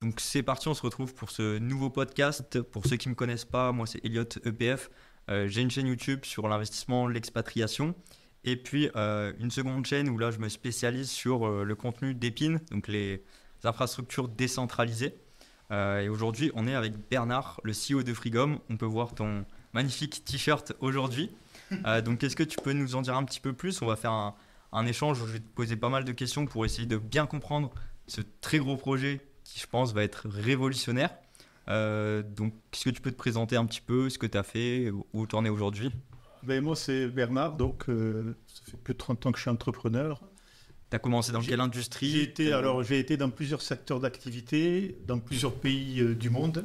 Donc c'est parti, on se retrouve pour ce nouveau podcast. Pour ceux qui ne me connaissent pas, moi c'est Elliot EPF. J'ai une chaîne YouTube sur l'investissement, l'expatriation. Et puis une seconde chaîne où là je me spécialise sur le contenu d'Epine, donc les infrastructures décentralisées. Et aujourd'hui on est avec Bernard, le CEO de Frigom. On peut voir ton magnifique t-shirt aujourd'hui. Donc est-ce que tu peux nous en dire un petit peu plus? On va faire un échange où je vais te poser pas mal de questions pour essayer de bien comprendre ce très gros projet qui, je pense, va être révolutionnaire. Donc, est-ce que tu peux te présenter un petit peu ce que tu as fait, où tu en es aujourd'hui? Ben, moi, c'est Bernard, donc ça fait plus de 30 ans que je suis entrepreneur. Tu as commencé dans quelle J'ai industrie? été dans plusieurs secteurs d'activité, dans plusieurs pays du monde,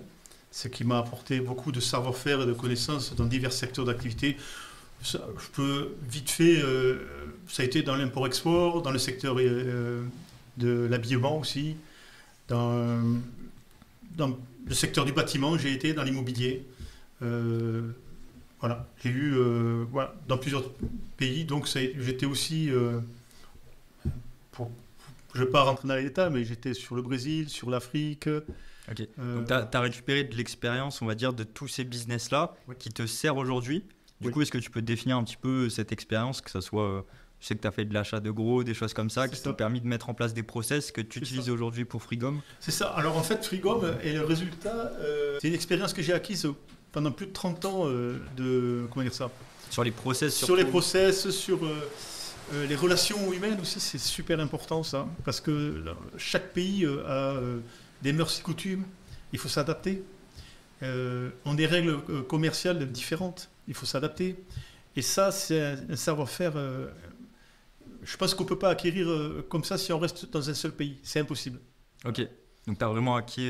ce qui m'a apporté beaucoup de savoir-faire et de connaissances dans divers secteurs d'activité. Je peux vite fait, ça a été dans l'import-export, dans le secteur de l'habillement aussi, dans, dans le secteur du bâtiment, j'ai été dans l'immobilier. Voilà, j'ai eu voilà, dans plusieurs pays, donc j'étais aussi, pour, je ne vais pas rentrer dans les détails, mais j'étais sur le Brésil, sur l'Afrique. Ok. Donc, tu as récupéré de l'expérience, on va dire, de tous ces business-là Oui. qui te servent aujourd'hui. Du Oui. coup, est-ce que tu peux définir un petit peu cette expérience, que ce soit, je sais que tu as fait de l'achat de gros, des choses comme ça, C'est qui ça. t'ont permis de mettre en place des process que tu C'est utilises ça. aujourd'hui pour Frigom? C'est ça. Alors en fait, Frigom est le résultat, c'est une expérience que j'ai acquise pendant plus de 30 ans comment dire ça, Sur les process, sur les surtout. process, sur les relations humaines aussi, c'est super important ça, parce que chaque pays a des mœurs et coutumes, il faut s'adapter. On a des règles commerciales différentes, il faut s'adapter. Et ça, c'est un savoir-faire, je pense qu'on ne peut pas acquérir comme ça si on reste dans un seul pays, c'est impossible. Ok, donc tu as vraiment acquis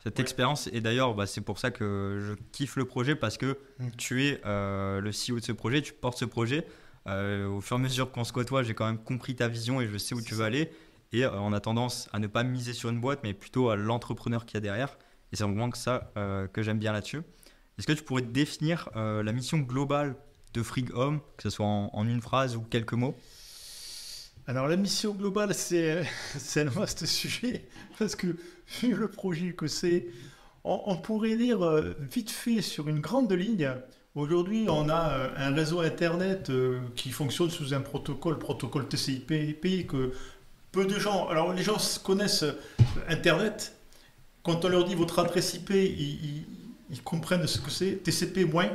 cette Ouais. expérience et d'ailleurs c'est pour ça que je kiffe le projet parce que Mm. tu es le CEO de ce projet, tu portes ce projet. Au fur et à mesure qu'on se côtoie, j'ai quand même compris ta vision et je sais où C'est tu veux ça. aller et on a tendance à ne pas miser sur une boîte mais plutôt à l'entrepreneur qu'il y a derrière et c'est vraiment que ça que j'aime bien là-dessus. Est-ce que tu pourrais définir la mission globale de Frigom, que ce soit en une phrase ou quelques mots? Alors la mission globale, c'est un vaste sujet, parce que vu le projet que c'est, on pourrait dire vite fait sur une grande ligne. Aujourd'hui, on a un réseau Internet qui fonctionne sous un protocole TCP/IP, que peu de gens... Alors les gens connaissent Internet. Quand on leur dit votre adresse IP, ils comprennent ce que c'est. TCP moins.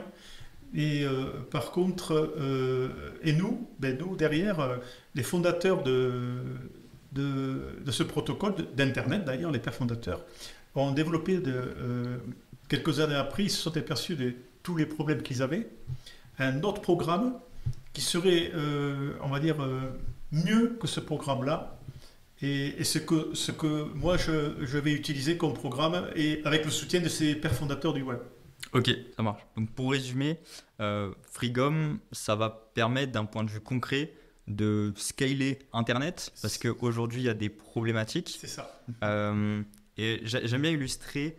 Et par contre, et nous, nous derrière, les fondateurs de ce protocole, d'Internet d'ailleurs, les pères fondateurs, ont développé quelques années après, ils se sont aperçus de tous les problèmes qu'ils avaient, un autre programme qui serait, on va dire, mieux que ce programme-là. Et ce que moi je vais utiliser comme programme et avec le soutien de ces pères fondateurs du web. Ok, ça marche. Donc pour résumer, Frigom, ça va permettre d'un point de vue concret de scaler Internet parce qu'aujourd'hui il y a des problématiques. C'est ça. Et j'aime bien illustrer,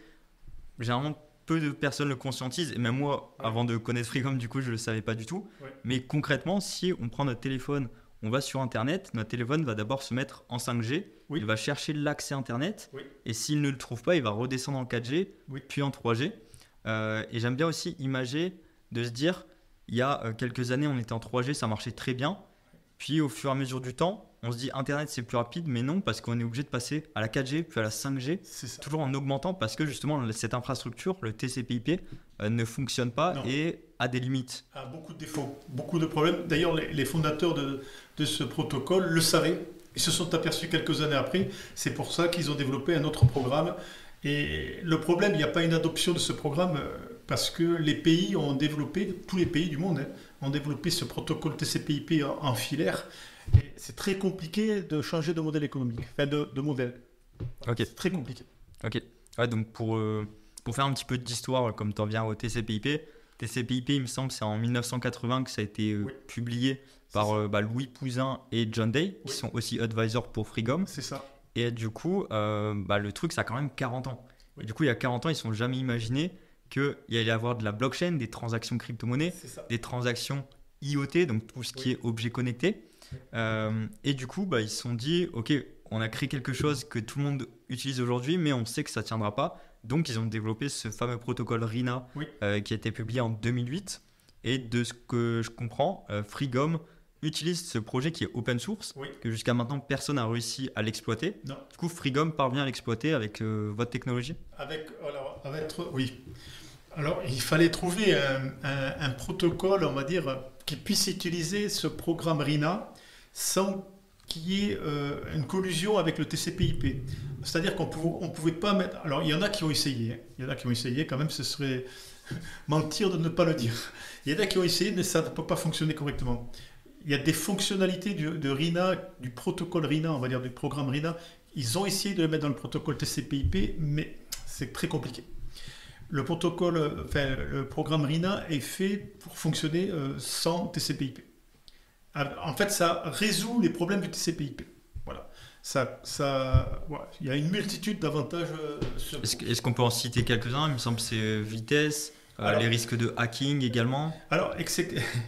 généralement peu de personnes le conscientisent et même moi Ouais. avant de connaître Frigom du coup je ne le savais pas du tout. Ouais. Mais concrètement si on prend notre téléphone, on va sur Internet, notre téléphone va d'abord se mettre en 5G, Oui. il va chercher l'accès Internet Oui. et s'il ne le trouve pas il va redescendre en 4G Oui. puis en 3G. Et j'aime bien aussi imager de se dire, il y a quelques années, on était en 3G, ça marchait très bien. Puis au fur et à mesure du temps, on se dit Internet c'est plus rapide, mais non, parce qu'on est obligé de passer à la 4G, puis à la 5G, C'est ça. toujours en augmentant, parce que justement cette infrastructure, le TCP/IP, ne fonctionne pas Non. et a des limites. A beaucoup de défauts, beaucoup de problèmes. D'ailleurs, les fondateurs de ce protocole le savaient. Ils se sont aperçus quelques années après. C'est pour ça qu'ils ont développé un autre programme. Et le problème, il n'y a pas une adoption de ce programme parce que les pays ont développé, tous les pays du monde ont développé ce protocole TCP/IP en filaire. Et c'est très compliqué de changer de modèle économique, enfin de modèle. Ok, C'est très compliqué. ok. Ouais, donc pour faire un petit peu d'histoire, comme tu en viens au TCP/IP, TCP/IP, il me semble, c'est en 1980 que ça a été Oui. publié par Louis Pouzin et John Day, qui Oui. sont aussi advisors pour Frigom. C'est ça. Et du coup, le truc, ça a quand même 40 ans. Oui. Et du coup, il y a 40 ans, ils ne se sont jamais imaginé qu'il y allait avoir de la blockchain, des transactions crypto-monnaies, C'est ça. des transactions IoT, donc tout ce qui Oui. est objet connecté. Oui. Et du coup, ils se sont dit, OK, on a créé quelque chose que tout le monde utilise aujourd'hui, mais on sait que ça ne tiendra pas. Donc, ils ont développé ce fameux protocole RINA Oui. qui a été publié en 2008. Et de ce que je comprends, Freegum utilise ce projet qui est open source, Oui. que jusqu'à maintenant, personne n'a réussi à l'exploiter. Non. Du coup, Freegum parvient à l'exploiter avec votre technologie. Oui. Alors, il fallait trouver un protocole, on va dire, qui puisse utiliser ce programme RINA sans qu'il y ait une collusion avec le TCP/IP. C'est-à-dire qu'on ne pouvait pas mettre... Alors, il y en a qui ont essayé. Hein. Il y en a qui ont essayé, quand même, ce serait mentir de ne pas le dire. Il y en a qui ont essayé, mais ça ne peut pas fonctionner correctement. Il y a des fonctionnalités de RINA, du protocole RINA, on va dire, du programme RINA. Ils ont essayé de le mettre dans le protocole TCP/IP, mais c'est très compliqué. Le programme RINA est fait pour fonctionner sans TCP/IP. En fait, ça résout les problèmes du TCP/IP. Voilà. Voilà. Il y a une multitude d'avantages. Est-ce qu'on peut en citer quelques-uns? Il me semble que c'est vitesse, les risques de hacking également. Alors,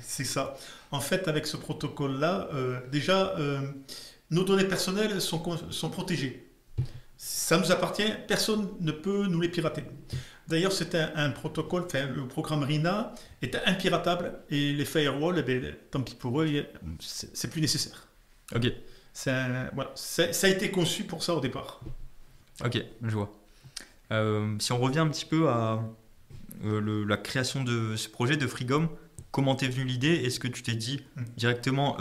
c'est ça. En fait, avec ce protocole-là, déjà, nos données personnelles sont protégées. Ça nous appartient, personne ne peut nous les pirater. D'ailleurs, c'est un protocole, le programme RINA est impiratable et les firewalls, tant pis pour eux, c'est plus nécessaire. Ok. Voilà. Ça a été conçu pour ça au départ. Ok, je vois. Si on revient un petit peu à la création de ce projet de Freegum, comment t'es venue l'idée? Est-ce que tu t'es dit directement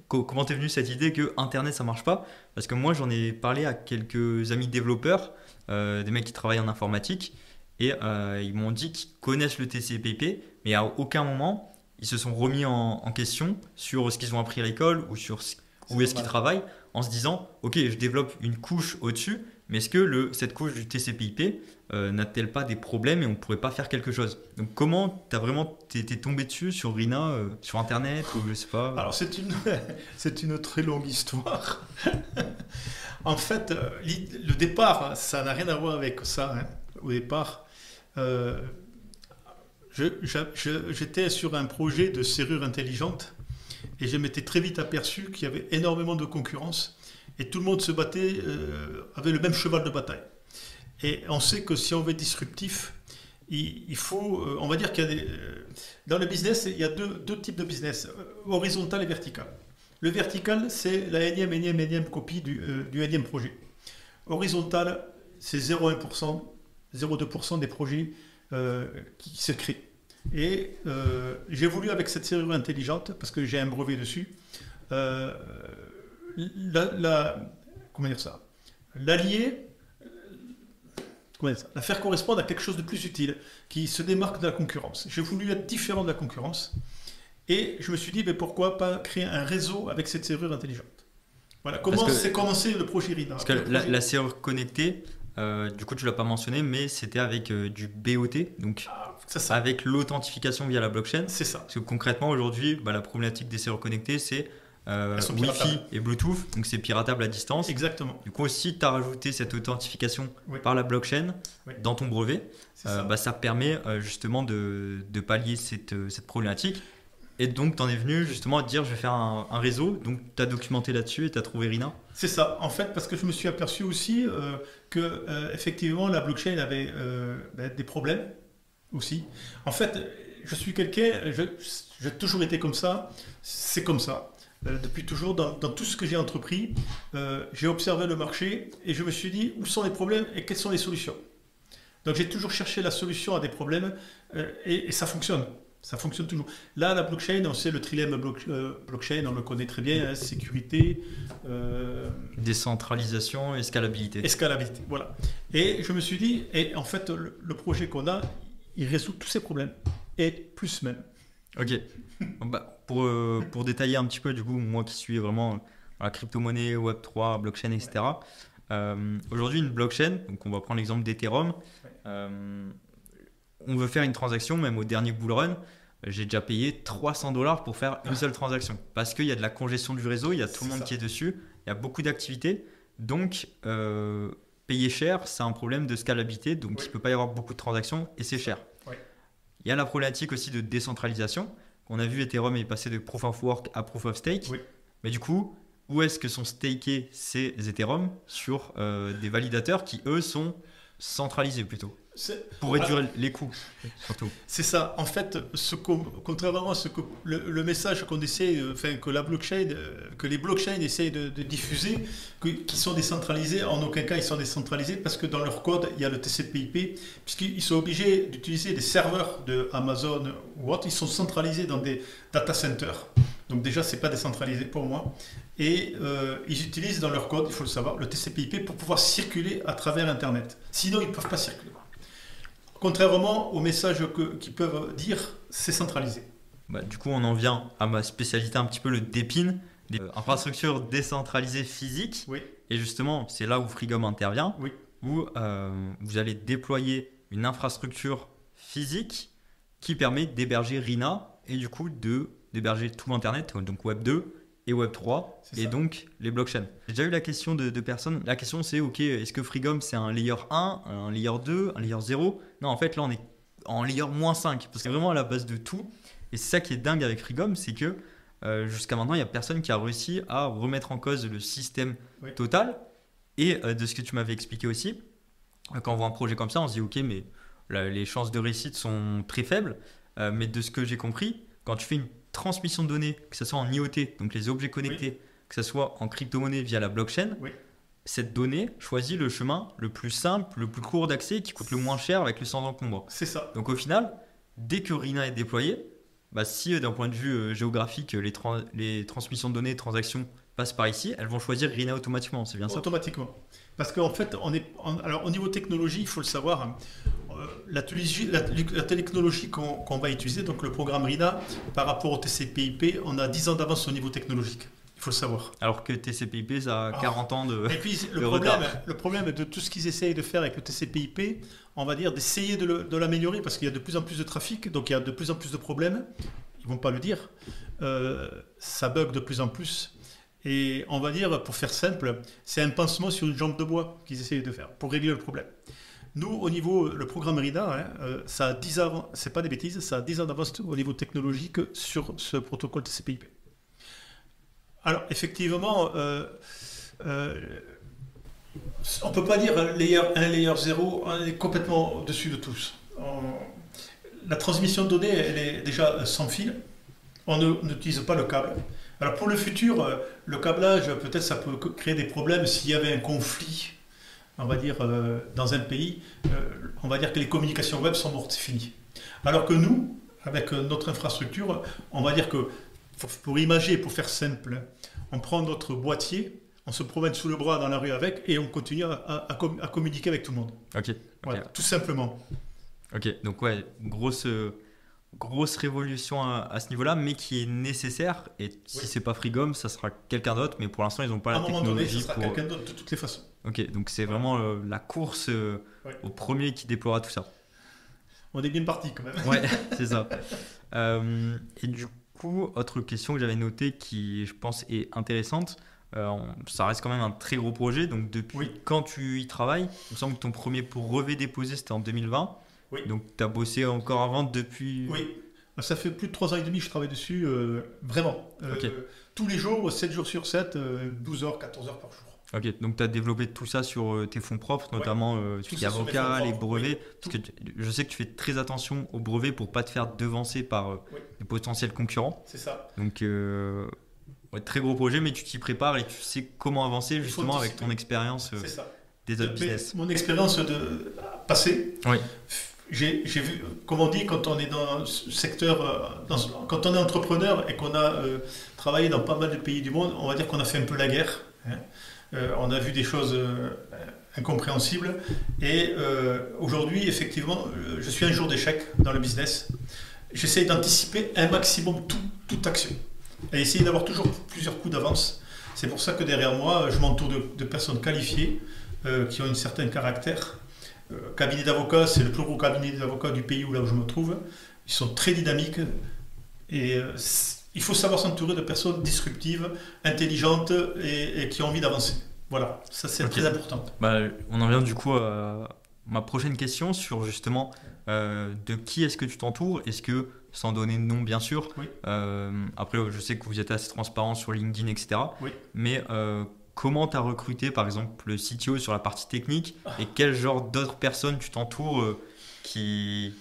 comment t'es venue cette idée que Internet ça marche pas? Parce que moi j'en ai parlé à quelques amis développeurs, des mecs qui travaillent en informatique, et ils m'ont dit qu'ils connaissent le TCP/IP, mais à aucun moment ils se sont remis en question sur ce qu'ils ont appris à l'école ou sur où est-ce qu'ils travaillent, en se disant ok, je développe une couche au-dessus, mais est-ce que cette couche du TCP/IP n'a-t-elle pas des problèmes et on ne pourrait pas faire quelque chose? Donc comment t'es tombé dessus sur RINA, sur Internet ou je sais pas? Alors c'est une très longue histoire. En fait, le départ, ça n'a rien à voir avec ça. Hein. Au départ, j'étais sur un projet de serrure intelligente et je m'étais très vite aperçu qu'il y avait énormément de concurrence et tout le monde se battait, avait le même cheval de bataille. Et on sait que si on veut être disruptif, il faut, on va dire qu'il y a dans le business, il y a deux types de business, horizontal et vertical. Le vertical, c'est la énième copie du énième projet. Horizontal, c'est 0,1%, 0,2% des projets qui se créent. Et j'ai voulu, avec cette serrure intelligente, parce que j'ai un brevet dessus, comment dire ça, l'allier, la faire correspondre à quelque chose de plus utile, qui se démarque de la concurrence. J'ai voulu être différent de la concurrence, et je me suis dit, mais pourquoi pas créer un réseau avec cette serrure intelligente? Voilà, comment s'est commencé le projet RINA. Parce que la serrure connectée, du coup tu l'as pas mentionné, mais c'était avec du BOT, donc avec l'authentification via la blockchain. C'est ça. Parce que concrètement aujourd'hui, la problématique des serrures connectées, c'est Wi-Fi et Bluetooth, donc c'est piratable à distance. Exactement. Du coup, si tu as rajouté cette authentification par la blockchain dans ton brevet, ça permet justement de pallier cette problématique. Et donc, tu en es venu justement à te dire, je vais faire un réseau. Donc, tu as documenté là-dessus et tu as trouvé RINA. C'est ça. En fait, parce que je me suis aperçu aussi que effectivement, la blockchain avait des problèmes aussi. En fait, je suis quelqu'un, j'ai toujours été comme ça. C'est comme ça. Depuis toujours, dans tout ce que j'ai entrepris, j'ai observé le marché et je me suis dit, où sont les problèmes et quelles sont les solutions. Donc, j'ai toujours cherché la solution à des problèmes et ça fonctionne. Ça fonctionne toujours. Là, la blockchain, on sait le trilemme blockchain, on le connaît très bien, hein, sécurité... décentralisation et scalabilité. Escalabilité, voilà. Et je me suis dit, et en fait, le projet qu'on a, il résout tous ces problèmes, et plus même. Ok. Pour détailler un petit peu, du coup, moi qui suis vraiment dans la crypto-monnaie, Web3, blockchain, etc. Aujourd'hui, une blockchain, donc on va prendre l'exemple d'Ethereum, on veut faire une transaction, même au dernier bull run, j'ai déjà payé $300 pour faire une seule transaction. Parce qu'il y a de la congestion du réseau, il y a tout le monde qui est dessus, il y a beaucoup d'activités. Donc, payer cher, c'est un problème de scalabilité, donc il ne peut pas y avoir beaucoup de transactions et c'est cher. Il y a la problématique aussi de décentralisation. On a vu Ethereum est passé de Proof of Work à Proof of Stake. Mais du coup, où est-ce que sont stakés ces Ethereum sur des validateurs qui, eux, sont centralisés plutôt, pour réduire les coûts, surtout. C'est ça. En fait, contrairement à ce que le message qu'on essaie, que la blockchain, que les blockchains essayent de diffuser, qui sont décentralisés, en aucun cas ils sont décentralisés parce que dans leur code il y a le TCP/IP, puisqu'ils sont obligés d'utiliser des serveurs de Amazon ou autres, ils sont centralisés dans des data centers. Donc déjà c'est pas décentralisé pour moi. Et ils utilisent dans leur code, il faut le savoir, le TCP/IP pour pouvoir circuler à travers Internet. Sinon ils ne peuvent pas circuler. Contrairement aux messages qu'ils peuvent dire, c'est centralisé. Bah, du coup, on en vient à ma spécialité un petit peu, le DePIN, des infrastructures décentralisées physiques. Oui. Et justement, c'est là où Frigom intervient, Oui. où vous allez déployer une infrastructure physique qui permet d'héberger RINA et du coup d'héberger tout l'Internet, donc Web 2 et Web 3, et donc les blockchains. J'ai déjà eu la question de personnes. La question c'est, ok, est-ce que Frigom c'est un layer 1, un layer 2, un layer 0 ? Non, en fait là on est en layer -5, parce que c'est vraiment à la base de tout. Et c'est ça qui est dingue avec Frigom, c'est que jusqu'à maintenant il n'y a personne qui a réussi à remettre en cause le système total. Et de ce que tu m'avais expliqué aussi, quand on voit un projet comme ça, on se dit ok, mais les chances de réussite sont très faibles. Mais de ce que j'ai compris, quand tu fais une transmission de données, que ce soit en IoT, donc les objets connectés, que ce soit en crypto-monnaie via la blockchain, cette donnée choisit le chemin le plus simple, le plus court d'accès, qui coûte le moins cher avec le sans encombre. C'est ça. Donc au final, dès que RINA est déployé, bah, si d'un point de vue géographique, les transmissions de données, transactions passent par ici, elles vont choisir RINA automatiquement, c'est bien ça ? Automatiquement. Parce qu'en fait, alors, au niveau technologie, il faut le savoir, hein, la technologie qu'on va utiliser, donc le programme RINA, par rapport au TCP/IP, on a 10 ans d'avance au niveau technologique. Il faut le savoir. Alors que TCP/IP, ça a 40 ans de Et puis, retard. Le problème de tout ce qu'ils essayent de faire avec le TCP/IP, on va dire d'essayer de l'améliorer parce qu'il y a de plus en plus de trafic, donc il y a de plus en plus de problèmes. Ils ne vont pas le dire. Ça bug de plus en plus. Et on va dire, pour faire simple, c'est un pansement sur une jambe de bois qu'ils essayent de faire pour régler le problème. Nous, au niveau, le programme RINA, ça a 10 ans, c'est pas des bêtises, ça a 10 ans d'avance au niveau technologique sur ce protocole TCP/IP. Alors, effectivement, on ne peut pas dire layer 1, layer 0, on est complètement au-dessus de tous. La transmission de données, elle est déjà sans fil. On n'utilise pas le câble. Alors, pour le futur, le câblage, peut-être ça peut créer des problèmes s'il y avait un conflit, on va dire, dans un pays. On va dire que les communications web sont mortes, c'est fini. Alors que nous, avec notre infrastructure, on va dire que pour imager, pour faire simple, on prend notre boîtier, on se promène sous le bras dans la rue avec et on continue à communiquer avec tout le monde. Ok. Voilà, tout simplement. Ok, donc ouais, grosse révolution à ce niveau-là, mais qui est nécessaire. Et si c'est pas Frigom, ça sera quelqu'un d'autre. Mais pour l'instant, ils n'ont pas la technologie. À un moment donné, ça sera quelqu'un d'autre de toutes les façons. Ok, donc c'est vraiment la course au premier qui déploiera tout ça. On est bien parti quand même. Ouais, c'est ça. Et du coup, autre question que j'avais notée qui, je pense, est intéressante. Ça reste quand même un très gros projet. Donc, depuis quand tu y travailles, il me semble que ton premier brevet déposé, c'était en 2020. Oui. Donc, tu as bossé encore avant depuis... Oui, ça fait plus de 3 ans et demi que je travaille dessus, vraiment. Tous les jours, 7 jours sur 7, 12 heures, 14 heures par jour. Ok, donc tu as développé tout ça sur tes fonds propres, notamment tout ce qui est avocat, les brevets. Parce que je sais que tu fais très attention aux brevets pour ne pas te faire devancer par des potentiels concurrents. C'est ça. Donc, très gros projet, mais tu t'y prépares et tu sais comment avancer justement avec ton expérience des autres business. Mon expérience passée, j'ai vu, comme on dit, quand on est dans ce secteur, quand on est entrepreneur et qu'on a travaillé dans pas mal de pays du monde, on va dire qu'on a fait un peu la guerre. On a vu des choses incompréhensibles et aujourd'hui, effectivement, je suis un jour d'échec dans le business. J'essaie d'anticiper un maximum toute action et essayer d'avoir toujours plusieurs coups d'avance. C'est pour ça que derrière moi, je m'entoure de personnes qualifiées qui ont un certain caractère. Cabinet d'avocats, c'est le plus gros cabinet d'avocats du pays où je me trouve. Ils sont très dynamiques et il faut savoir s'entourer de personnes disruptives, intelligentes et qui ont envie d'avancer. Voilà, ça c'est très important. On en vient du coup à ma prochaine question sur justement de qui est-ce que tu t'entoures. Est-ce que sans donner de nom bien sûr. Oui. Après, je sais que vous êtes assez transparent sur LinkedIn, etc. Oui. Mais comment tu as recruté par exemple le CTO sur la partie technique et quel genre d'autres personnes tu t'entoures qui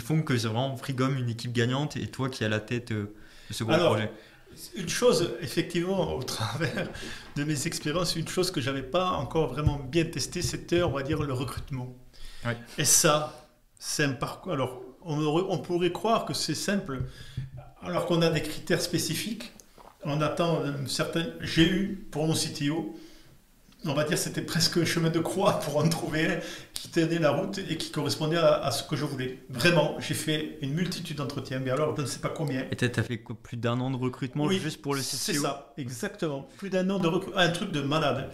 font que c'est vraiment Freegom une équipe gagnante et toi qui es à la tête de ce gros projet? Une chose, effectivement, au travers de mes expériences, une chose que je n'avais pas encore vraiment bien testée, c'était, on va dire, le recrutement. Ouais. Et ça, c'est un parcours. Alors, on pourrait croire que c'est simple, alors qu'on a des critères spécifiques. On attend une certaine. J'ai eu, pour mon CTO, on va dire c'était presque un chemin de croix pour en trouver un qui tenait la route et qui correspondait à ce que je voulais. Vraiment, j'ai fait une multitude d'entretiens, mais alors je ne sais pas combien. Et tu as fait quoi, plus d'1 an de recrutement juste pour le CTO? C'est ça, exactement. Plus d'1 an de recrutement. Un truc de malade.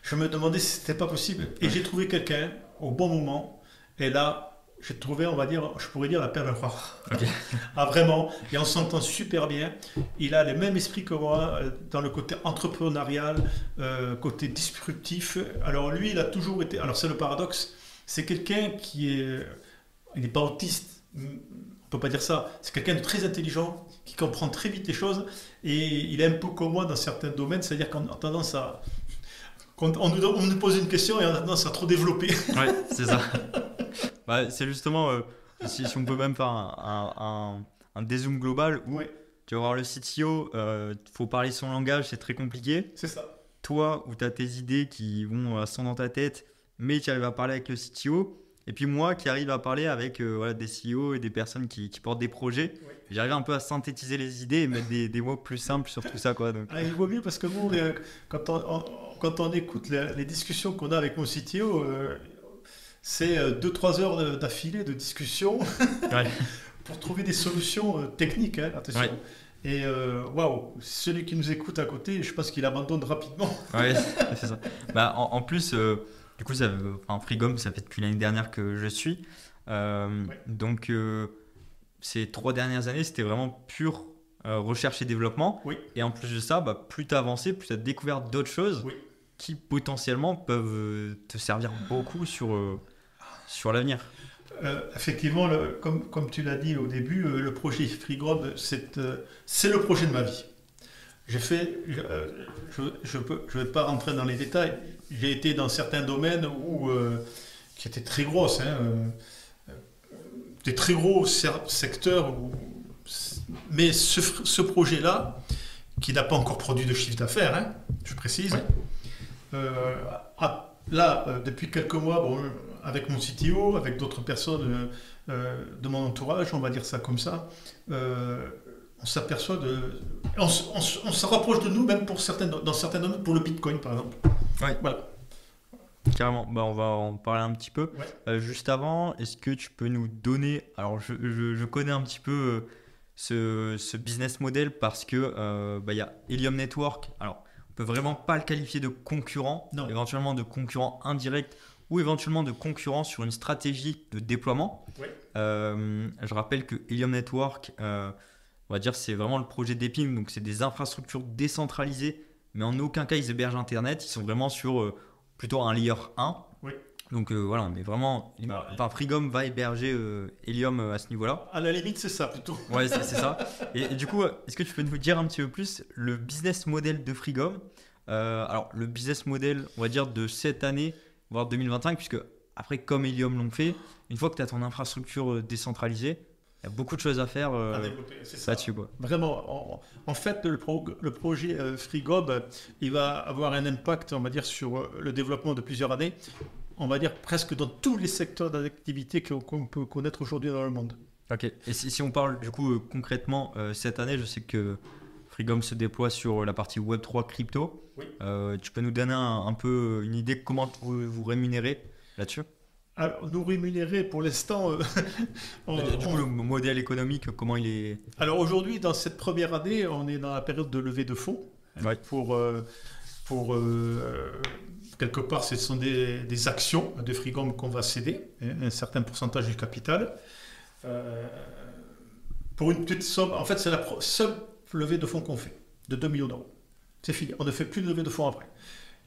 Je me demandais si c'était pas possible. Et j'ai trouvé quelqu'un au bon moment. Et là, j'ai trouvé, on va dire, je pourrais dire la perle rare. Okay. Ah, vraiment. Et on s'entend super bien. Il a les mêmes esprits que moi dans le côté entrepreneurial, côté disruptif. Alors lui, il a toujours été. Alors c'est le paradoxe. C'est quelqu'un qui est. Il n'est pas autiste. On peut pas dire ça. C'est quelqu'un de très intelligent, qui comprend très vite les choses. Et il est un peu comme moi dans certains domaines. C'est-à-dire qu'on a tendance à. On nous pose une question et on a tendance à trop développer. Oui, c'est ça. C'est justement, si on peut même faire un dézoom global où tu vas voir le CTO, il faut parler son langage, c'est très compliqué. C'est ça. Toi, où tu as tes idées qui vont à 100 dans ta tête, mais tu arrives à parler avec le CTO. Et puis moi qui arrive à parler avec des CEO et des personnes qui portent des projets. Oui. J'arrive un peu à synthétiser les idées et mettre des mots plus simples sur tout ça, quoi. Donc. Il vaut mieux parce que nous, quand on écoute les discussions qu'on a avec mon CTO, c'est 2-3 heures d'affilée de discussion pour trouver des solutions techniques, hein, attention. Ouais. Et waouh, celui qui nous écoute à côté, je pense qu'il abandonne rapidement. Oui, c'est ça. En plus, du coup, Freegom, ça fait depuis l'année dernière que je suis. Donc, ces 3 dernières années, c'était vraiment pur recherche et développement. Oui. Et en plus de ça, plus tu as avancé, plus tu as découvert d'autres choses qui potentiellement peuvent te servir beaucoup sur l'avenir. Effectivement, comme tu l'as dit au début, le projet Freegom, c'est le projet de ma vie. J'ai fait, je vais pas rentrer dans les détails, j'ai été dans certains domaines qui étaient très grosses, des très gros secteurs, mais ce projet-là, qui n'a pas encore produit de chiffre d'affaires, je précise, depuis quelques mois, avec mon CTO, avec d'autres personnes de mon entourage, on va dire ça comme ça, on s'aperçoit on se rapproche de nous même dans certains domaines, pour le Bitcoin par exemple. Ouais. Voilà. Carrément, on va en parler un petit peu. Ouais. Juste avant, est-ce que tu peux nous donner... Alors, je connais un petit peu ce business model parce que y a Helium Network. Alors, on peut vraiment pas le qualifier de concurrent, éventuellement de concurrent indirect ou éventuellement de concurrent sur une stratégie de déploiement. Ouais. Je rappelle que Helium Network, on va dire, c'est vraiment le projet d'Eping, donc c'est des infrastructures décentralisées, mais en aucun cas ils hébergent Internet, ils sont vraiment sur plutôt un layer 1. Oui. Donc voilà, on est vraiment... Freegom va héberger Helium à ce niveau-là. À la limite, c'est ça plutôt. Ouais, c'est ça. Et du coup, est-ce que tu peux nous dire un petit peu plus le business model de Freegom? Alors, le business model, on va dire, de cette année, voire 2025, puisque après, comme Helium l'ont fait, une fois que tu as ton infrastructure décentralisée, il y a beaucoup de choses à faire là-dessus. Vraiment, en fait, le projet Freegom, il va avoir un impact, on va dire, sur le développement de plusieurs années, on va dire presque dans tous les secteurs d'activité qu'on peut connaître aujourd'hui dans le monde. Ok, et si on parle du coup concrètement, cette année, je sais que Freegom se déploie sur la partie Web3 crypto. Oui. Tu peux nous donner un peu une idée de comment vous rémunérez là-dessus? Alors, nous rémunérer pour l'instant... du coup, le modèle économique, comment il est... Alors aujourd'hui, dans cette première année, on est dans la période de levée de fonds. Ouais. Pour quelque part, ce sont des actions de Freegom qu'on va céder, un certain pourcentage du capital. Pour une petite somme, en fait, c'est la seule levée de fonds qu'on fait, de 2 millions d'euros. C'est fini, on ne fait plus de levée de fonds après.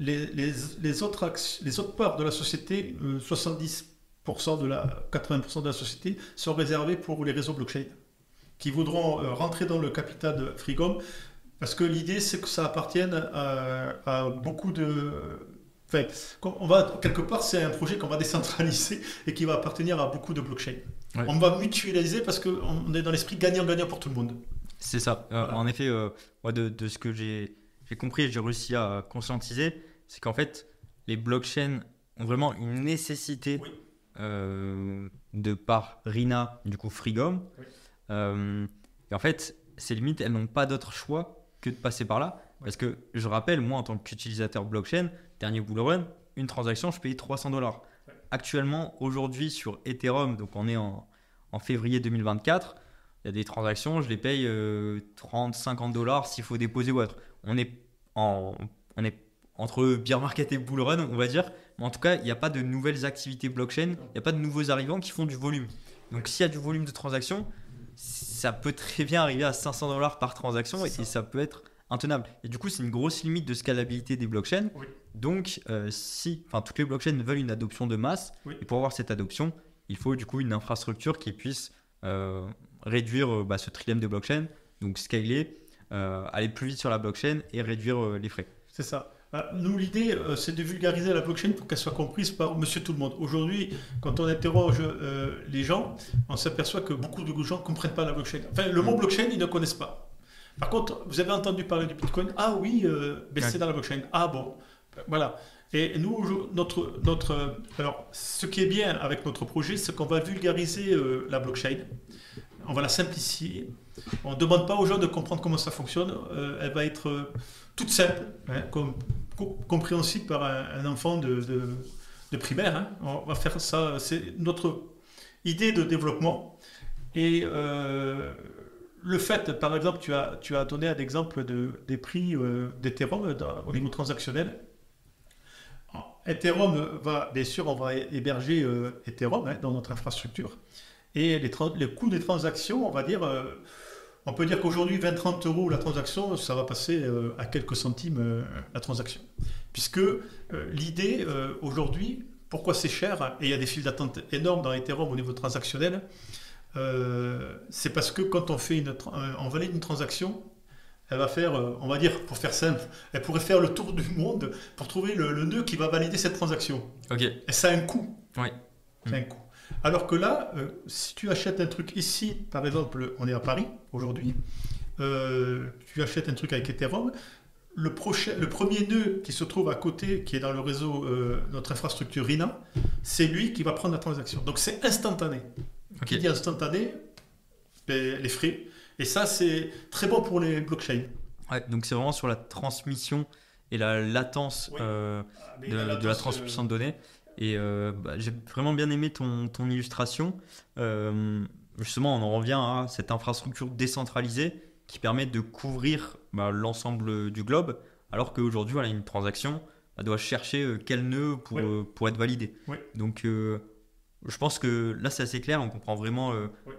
Les autres parts de la société, 70% 80% de la société sont réservés pour les réseaux blockchain, qui voudront rentrer dans le capital de Freegum, parce que l'idée, c'est que ça appartienne à beaucoup de... Enfin, quelque part, c'est un projet qu'on va décentraliser et qui va appartenir à beaucoup de blockchains. Ouais. On va mutualiser parce qu'on est dans l'esprit gagnant-gagnant pour tout le monde. C'est ça. Voilà. En effet, de ce que j'ai compris et j'ai réussi à conscientiser, c'est qu'en fait, les blockchains ont vraiment une nécessité de par RINA, du coup Freegum. Oui. Et en fait, ces limites, elles n'ont pas d'autre choix que de passer par là. Oui. Parce que je rappelle, moi, en tant qu'utilisateur blockchain, dernier bull run, une transaction, je payais $300. Oui. Actuellement, aujourd'hui, sur Ethereum, donc on est en février 2024, il y a des transactions, je les paye $30-50 s'il faut déposer ou autre. On est entre bear market et bull run, on va dire. Mais en tout cas, il n'y a pas de nouvelles activités blockchain, il n'y a pas de nouveaux arrivants qui font du volume. Donc s'il y a du volume de transactions, ça peut très bien arriver à $500 par transaction et ça peut être intenable. Et du coup, c'est une grosse limite de scalabilité des blockchains. Oui. Donc, toutes les blockchains veulent une adoption de masse, oui. Et pour avoir cette adoption, il faut du coup une infrastructure qui puisse réduire ce trillium de blockchains, donc scaler, aller plus vite sur la blockchain et réduire les frais. C'est ça. Nous, l'idée, c'est de vulgariser la blockchain pour qu'elle soit comprise par monsieur tout le monde. Aujourd'hui, quand on interroge les gens, on s'aperçoit que beaucoup de gens ne comprennent pas la blockchain. Enfin, le mot blockchain, ils ne connaissent pas. Par contre, vous avez entendu parler du Bitcoin? Ah oui, c'est dans la blockchain. Ah bon, voilà. Et nous, alors, ce qui est bien avec notre projet, c'est qu'on va vulgariser la blockchain. On va la simplifier. On ne demande pas aux gens de comprendre comment ça fonctionne. Elle va être toute simple, compréhensible par un enfant de primaire. Hein. On va faire ça. C'est notre idée de développement. Et le fait, par exemple, tu as donné un exemple des prix d'Ethereum au niveau transactionnel. Ethereum bien sûr, on va héberger Ethereum dans notre infrastructure. Et les coûts des transactions, on peut dire qu'aujourd'hui, 20-30 euros la transaction, ça va passer à quelques centimes la transaction. Puisque l'idée, aujourd'hui, pourquoi c'est cher, et il y a des files d'attente énormes dans Ethereum au niveau transactionnel, c'est parce que quand on valide une transaction, elle va faire, on va dire, pour faire simple, elle pourrait faire le tour du monde pour trouver le nœud qui va valider cette transaction. Okay. Et ça a un coût. Oui. Ça a un coût. Alors que là, si tu achètes un truc ici, par exemple, on est à Paris aujourd'hui, tu achètes un truc avec Ethereum, le premier nœud qui se trouve à côté, qui est dans le réseau, notre infrastructure RINA, c'est lui qui va prendre la transaction. Donc c'est instantané. Okay. Qui dit instantané, les frais. Et ça, c'est très bon pour les blockchains. Ouais, donc c'est vraiment sur la transmission et la latence, oui. De la transmission de données. Et j'ai vraiment bien aimé ton illustration. Justement, on en revient à cette infrastructure décentralisée qui permet de couvrir l'ensemble du globe, alors qu'aujourd'hui, une transaction doit chercher quel nœud pour être validée. Oui. Donc, je pense que là, c'est assez clair. On comprend vraiment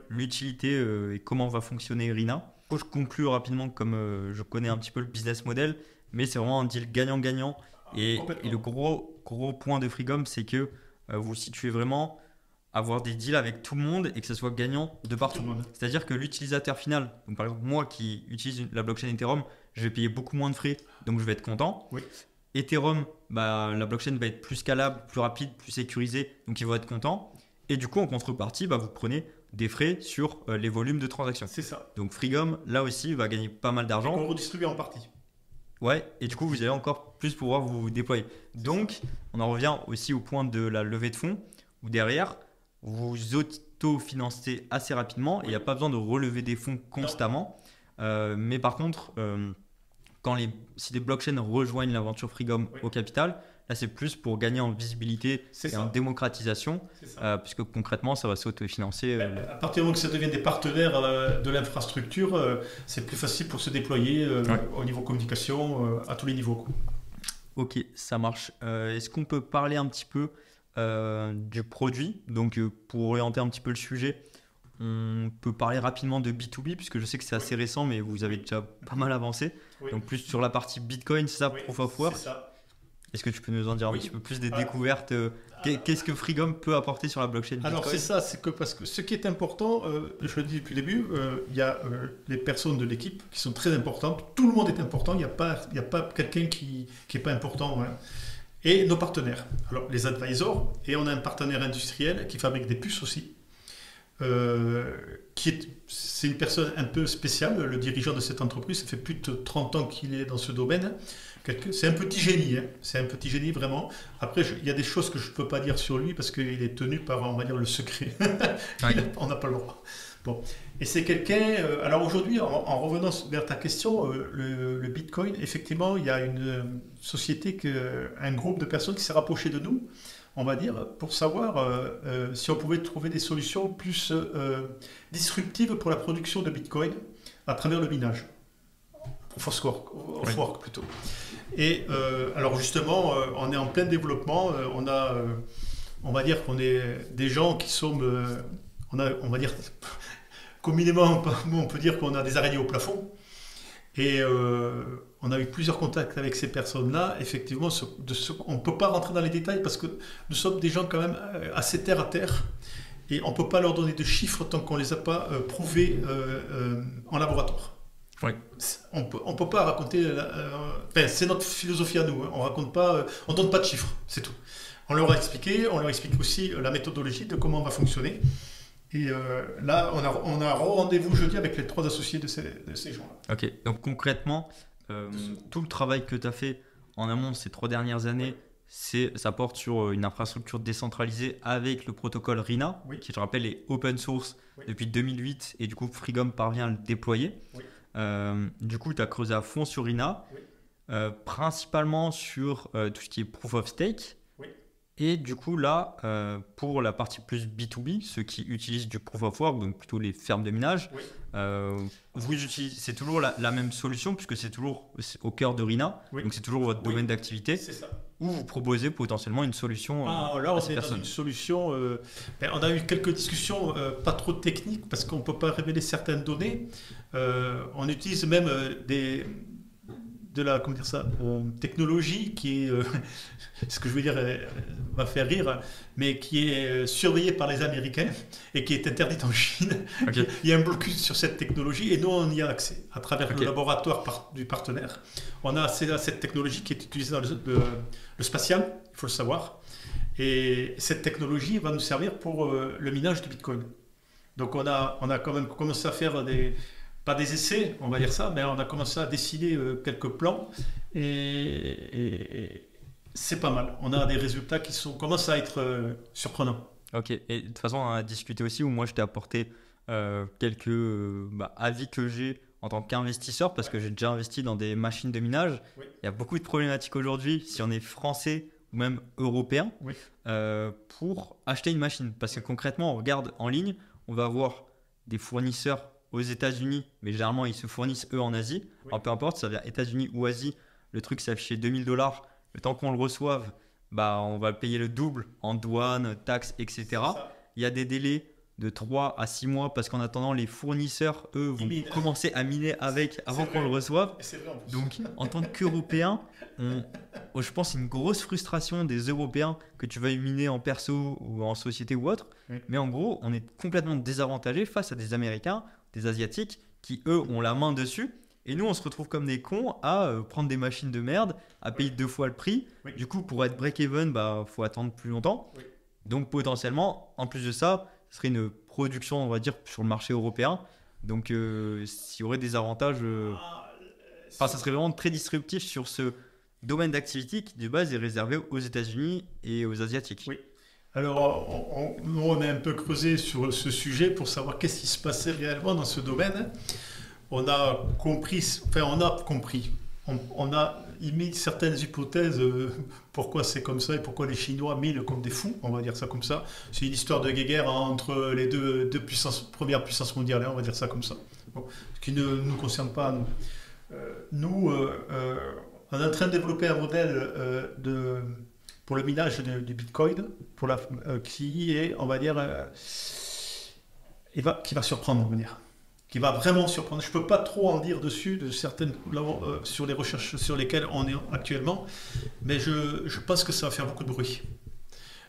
l'utilité et comment va fonctionner RINA. Je conclue rapidement, comme je connais un petit peu le business model, mais c'est vraiment un deal gagnant-gagnant. Et le gros point de Freegum, c'est que vous vous situez vraiment à avoir des deals avec tout le monde et que ce soit gagnant de partout. C'est-à-dire que l'utilisateur final, donc par exemple moi qui utilise la blockchain Ethereum, je vais payer beaucoup moins de frais, donc je vais être content. Oui. Ethereum, la blockchain va être plus scalable, plus rapide, plus sécurisée, donc ils vont être contents. Et du coup, en contrepartie, vous prenez des frais sur les volumes de transactions. C'est ça. Donc Freegum, là aussi, va gagner pas mal d'argent. On redistribue en partie. Ouais, et du coup, vous allez encore plus pouvoir vous déployer. Donc, on en revient aussi au point de la levée de fonds, où derrière, vous auto-financez assez rapidement et il n'y a pas besoin de relever des fonds constamment. Mais par contre, si des blockchains rejoignent l'aventure Freegum au capital, là, c'est plus pour gagner en visibilité en démocratisation, puisque concrètement, ça va s'autofinancer. À partir du moment que ça devient des partenaires de l'infrastructure, c'est plus facile pour se déployer au niveau communication, à tous les niveaux. Quoi. Ok, ça marche. Est-ce qu'on peut parler un petit peu du produit? Donc, pour orienter un petit peu le sujet, on peut parler rapidement de B2B, puisque je sais que c'est assez récent, mais vous avez déjà pas mal avancé. Oui. Donc, plus sur la partie Bitcoin, c'est ça, Proof of Work. C'est ça. Est-ce que tu peux nous en dire un Oui. petit peu plus des Ah. découvertes qu'est-ce que Freegum peut apporter sur la blockchain Bitcoin? Alors c'est ça, c'est que parce que ce qui est important, je le dis depuis le début, il y a les personnes de l'équipe qui sont très importantes. Tout le monde est important, il n'y a pas quelqu'un qui n'est pas important. Hein. Et nos partenaires, alors les advisors, et on a un partenaire industriel qui fabrique des puces aussi. C'est une personne un peu spéciale, le dirigeant de cette entreprise, ça fait plus de 30 ans qu'il est dans ce domaine. C'est un petit génie, hein. C'est un petit génie vraiment. Après, il y a des choses que je ne peux pas dire sur lui parce qu'il est tenu par, on va dire, le secret. Oui. On n'a pas le droit. Bon. Et c'est quelqu'un. Alors aujourd'hui, en revenant vers ta question, le Bitcoin, effectivement, il y a une société, un groupe de personnes qui s'est rapproché de nous, on va dire, pour savoir si on pouvait trouver des solutions plus disruptives pour la production de Bitcoin à travers le minage. Off-work plutôt. Et alors justement, on est en plein développement. On va dire qu'on est des gens qui sont, on va dire, communément, on peut dire qu'on a des araignées au plafond. Et on a eu plusieurs contacts avec ces personnes-là. Effectivement, on ne peut pas rentrer dans les détails parce que nous sommes des gens quand même assez terre à terre. Et on ne peut pas leur donner de chiffres tant qu'on ne les a pas prouvés en laboratoire. Oui. On peut pas raconter. C'est notre philosophie à nous. Hein. On raconte pas, on donne pas de chiffres, c'est tout. On leur explique aussi la méthodologie de comment on va fonctionner. Et là, on a rendez-vous jeudi avec les 3 associés de ces gens-là. Ok, donc concrètement, tout le travail que tu as fait en amont ces 3 dernières années, ça porte sur une infrastructure décentralisée avec le protocole RINA, Oui. qui je rappelle est open source depuis 2008 et du coup Freegum parvient à le déployer. Oui. Du coup, tu as creusé à fond sur RINA, principalement sur tout ce qui est proof of stake. Oui. Et du coup, là, pour la partie plus B2B, ceux qui utilisent du proof of work, donc plutôt les fermes de minage, c'est toujours la même solution puisque c'est toujours au cœur de RINA, donc c'est toujours votre domaine d'activité. C'est ça. Où vous proposez potentiellement une solution là, à on ces est dans personnes. une solution. On a eu quelques discussions pas trop techniques parce qu'on ne peut pas révéler certaines données. On utilise même de la technologie qui est, ce que je veux dire va faire rire, mais qui est surveillée par les Américains et qui est interdite en Chine. Okay. Il y a un blocus sur cette technologie et nous on y a accès à travers le laboratoire du partenaire. On a accès à cette technologie qui est utilisée dans le spatial, il faut le savoir. Et cette technologie va nous servir pour le minage du Bitcoin. Donc on a quand même commencé à faire pas des essais, on va dire ça, mais on a commencé à dessiner quelques plans et c'est pas mal. On a des résultats qui commencent à être surprenants. Ok, et de toute façon, on a discuté aussi où moi je t'ai apporté quelques avis que j'ai en tant qu'investisseur parce que j'ai déjà investi dans des machines de minage. Oui. Il y a beaucoup de problématiques aujourd'hui, si on est français ou même européen, pour acheter une machine. Parce que concrètement, on regarde en ligne, on va avoir des fournisseurs aux États-Unis, mais généralement ils se fournissent eux en Asie. Alors peu importe, ça vient États-Unis ou Asie, le truc c'est affiché $2000. Le temps qu'on le reçoive, on va payer le double en douane, taxes, etc. Il y a des délais de 3 à 6 mois parce qu'en attendant, les fournisseurs, eux, vont commencer à miner avant qu'on le reçoive. Donc, en tant qu'Européen, je pense que c'est une grosse frustration des Européens que tu veuilles miner en perso ou en société ou autre. Oui. Mais en gros, on est complètement désavantagé face à des Américains, des Asiatiques qui, eux, ont la main dessus. Et nous, on se retrouve comme des cons à prendre des machines de merde, à payer 2 fois le prix. Oui. Du coup, pour être break-even, faut attendre plus longtemps. Oui. Donc, potentiellement, en plus de ça, ce serait une production, on va dire, sur le marché européen. Donc, s'il y aurait des avantages, ça serait vraiment très disruptif sur ce domaine d'activité qui, de base, est réservé aux États-Unis et aux Asiatiques. Oui. Alors, on a un peu creusé sur ce sujet pour savoir qu'est-ce qui se passait réellement dans ce domaine. On a compris, on a émis certaines hypothèses pourquoi c'est comme ça et pourquoi les Chinois minent comme des fous, on va dire ça comme ça. C'est une histoire de guerre entre les deux premières puissances mondiales, on va dire ça comme ça. Bon, ce qui ne nous concerne pas, nous. On est en train de développer un modèle pour le minage du Bitcoin, qui est, on va dire, qui va surprendre, on va dire. qui va vraiment surprendre. Je ne peux pas trop en dire dessus, sur les recherches sur lesquelles on est actuellement, mais je pense que ça va faire beaucoup de bruit.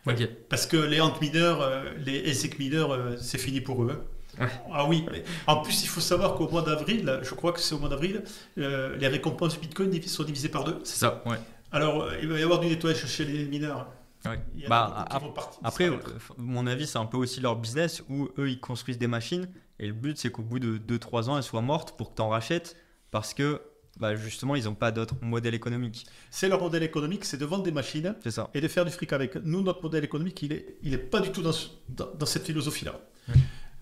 Ok. Parce que les Ant mineurs, les ASIC mineurs, c'est fini pour eux. Ouais. Ah oui, en plus il faut savoir qu'au mois d'avril, je crois que c'est au mois d'avril, les récompenses du Bitcoin sont divisées par 2. C'est ça, ouais. Alors il va y avoir du nettoyage chez les mineurs. Ouais. Il y en a Bah, beaucoup qui vont partir, après, disparaître. mon avis, c'est un peu aussi leur business où eux, ils construisent des machines et le but, c'est qu'au bout de 2-3 ans, elles soient mortes pour que tu en rachètes parce que bah, justement, ils n'ont pas d'autre modèle économique. C'est leur modèle économique, c'est de vendre des machines C'est ça. et de faire du fric avec. Nous, notre modèle économique, il est pas du tout dans cette philosophie-là. Ouais.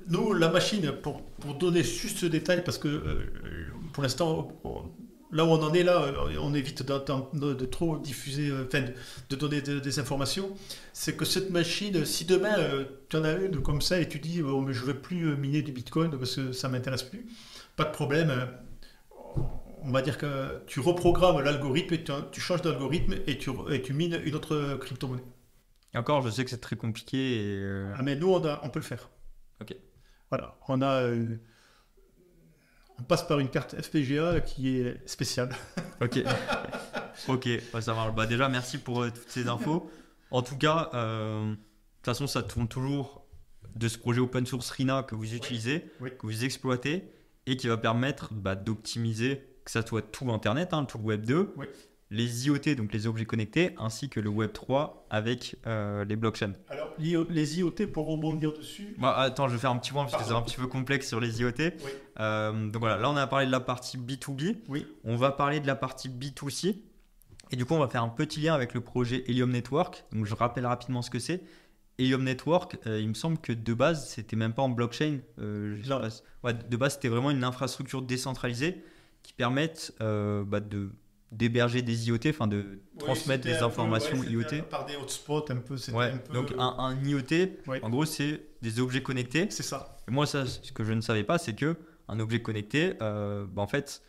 Nous, la machine, pour donner juste ce détail, parce que pour l'instant, là où on en est, là, on évite de trop diffuser, de donner des informations, c'est que cette machine, si demain tu en as une comme ça et tu dis oh, mais je ne veux plus miner du Bitcoin parce que ça ne m'intéresse plus, pas de problème. On va dire que tu reprogrammes l'algorithme, et tu changes d'algorithme et tu mines une autre crypto-monnaie. Et encore, je sais que c'est très compliqué. Et, Ah, mais nous, on peut le faire. Ok. Voilà, on passe par une carte FPGA qui est spéciale. Ok. Ok, bah, ça marche. Bah, déjà, merci pour toutes ces infos. En tout cas, de toute façon, ça tourne toujours de ce projet open source RINA que vous utilisez, Oui. que vous exploitez et qui va permettre d'optimiser que ça soit tout Internet, hein, tout le Web 2, Oui. les IoT, donc les objets connectés, ainsi que le Web 3 avec les blockchains. Alors, les IoT, pour rebondir dessus. Bah, attends, je vais faire un petit point parce que c'est Pardon. un petit peu complexe sur les IoT. Oui. Donc voilà, là on a parlé de la partie B2B. Oui. On va parler de la partie B2C. Et du coup, on va faire un petit lien avec le projet Helium Network. Donc je rappelle rapidement ce que c'est. Helium Network, il me semble que de base, c'était même pas en blockchain. Je sais Non. pas. Ouais, de base, c'était vraiment une infrastructure décentralisée qui permettent d'héberger des IoT, enfin de transmettre des informations IoT. Par des hotspots, un peu. Ouais, un peu, donc un IoT, ouais. en gros, c'est des objets connectés. C'est ça. Et moi, ça, ce que je ne savais pas, c'est que un objet connecté, en fait,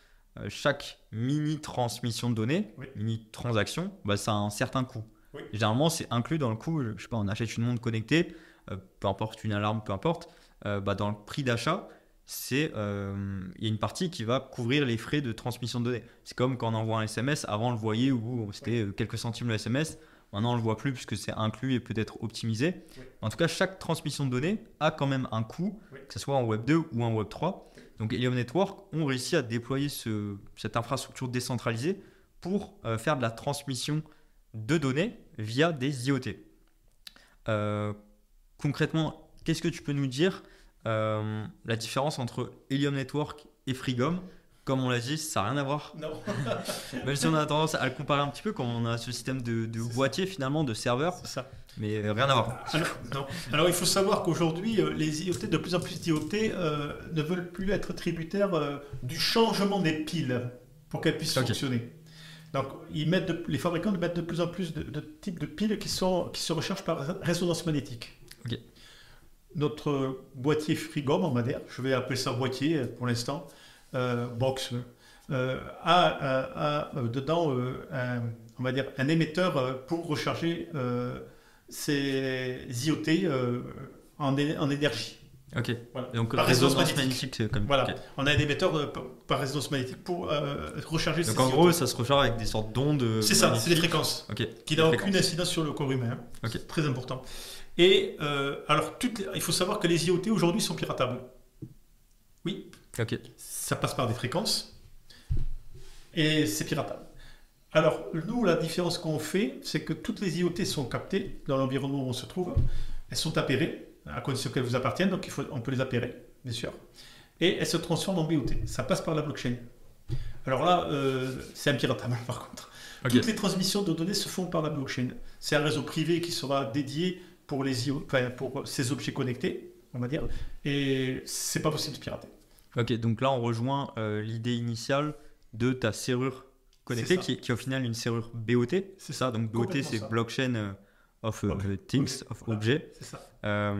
chaque mini transmission de données, Oui. mini transaction, ça a un certain coût. Oui. Généralement, c'est inclus dans le coût. Je sais pas, on achète une montre connectée, peu importe une alarme, peu importe. Dans le prix d'achat, il y a une partie qui va couvrir les frais de transmission de données. C'est comme quand on envoie un SMS. Avant, on le voyait où c'était quelques centimes le SMS. Maintenant, on ne le voit plus puisque c'est inclus et peut-être optimisé. Oui. En tout cas, chaque transmission de données a quand même un coût, que ce soit en Web 2 ou en Web 3. Donc, Helium Network ont réussi à déployer cette infrastructure décentralisée pour faire de la transmission de données via des IoT. Concrètement, qu'est-ce que tu peux nous dire la différence entre Helium Network et Freegom? Comme on l'a dit, ça n'a rien à voir. Non. Même si on a tendance à le comparer un petit peu, quand on a ce système de boîtier finalement, de serveur, C'est ça. mais rien à voir. Alors, il faut savoir qu'aujourd'hui, les IoT, de plus en plus d'IoT, ne veulent plus être tributaires du changement des piles pour qu'elles puissent fonctionner. Donc, les fabricants mettent de plus en plus de types de piles qui se rechargent par résonance magnétique. Ok. Notre boîtier Freegom, on va dire, je vais appeler ça boîtier pour l'instant, box, a dedans on va dire un émetteur pour recharger ces IoT en énergie. Ok. Voilà. Donc Par résonance magnétique, c'est comme. Voilà. Okay. On a un émetteur par résonance magnétique pour recharger ces Donc en IoT. gros, ça se recharge avec des sortes d'ondes. C'est ça, c'est des fréquences. Ok. Qui n'a aucune incidence sur le corps humain. Ok. C'est très important. Et alors, il faut savoir que les IoT aujourd'hui sont piratables. Oui. Ok. Ça passe par des fréquences et c'est piratable. Alors, nous, la différence qu'on fait, c'est que toutes les IoT sont captées dans l'environnement où on se trouve. Elles sont appairées, à condition qu'elles vous appartiennent, donc on peut les appairer, bien sûr. Et elles se transforment en BOT. Ça passe par la blockchain. Alors là, c'est impiratable, par contre. Okay. Toutes les transmissions de données se font par la blockchain. C'est un réseau privé qui sera dédié pour ces objets connectés, on va dire, et c'est pas possible de pirater. Ok, donc là on rejoint l'idée initiale de ta serrure connectée qui est au final une serrure BOT. C'est ça, donc BOT c'est ça. Blockchain of Things, of Objects. C'est ça.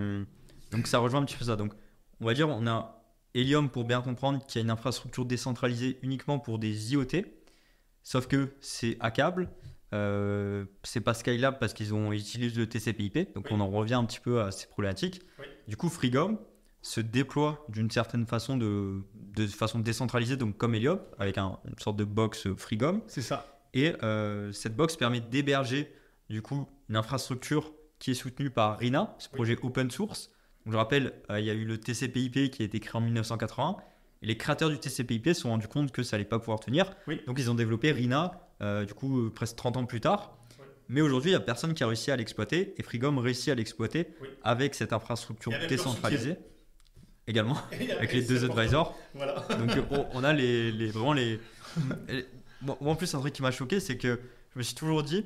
Donc ça rejoint un petit peu ça. Donc on va dire on a Helium, pour bien comprendre, qui a une infrastructure décentralisée uniquement pour des IoT, sauf que c'est à câble. C'est pas scalable parce qu'ils utilisent le TCP/IP, donc on en revient un petit peu à ces problématiques. Du coup, Freegom, se déploie d'une certaine façon, de façon décentralisée, donc comme Helium, avec une sorte de box Frigom. C'est ça. Et cette box permet d'héberger du coup une infrastructure qui est soutenue par RINA, ce projet open source. Donc, je rappelle, il y a eu le TCP/IP qui a été créé en 1980. Et les créateurs du TCP/IP se sont rendus compte que ça n'allait pas pouvoir tenir. Oui. Donc ils ont développé RINA, du coup presque 30 ans plus tard. Mais aujourd'hui, il n'y a personne qui a réussi à l'exploiter. Et Frigom réussit à l'exploiter avec cette infrastructure décentralisée. Également, avec les deux advisors. Voilà. Donc on a vraiment les... Moi, en plus, un truc qui m'a choqué, c'est que je me suis toujours dit,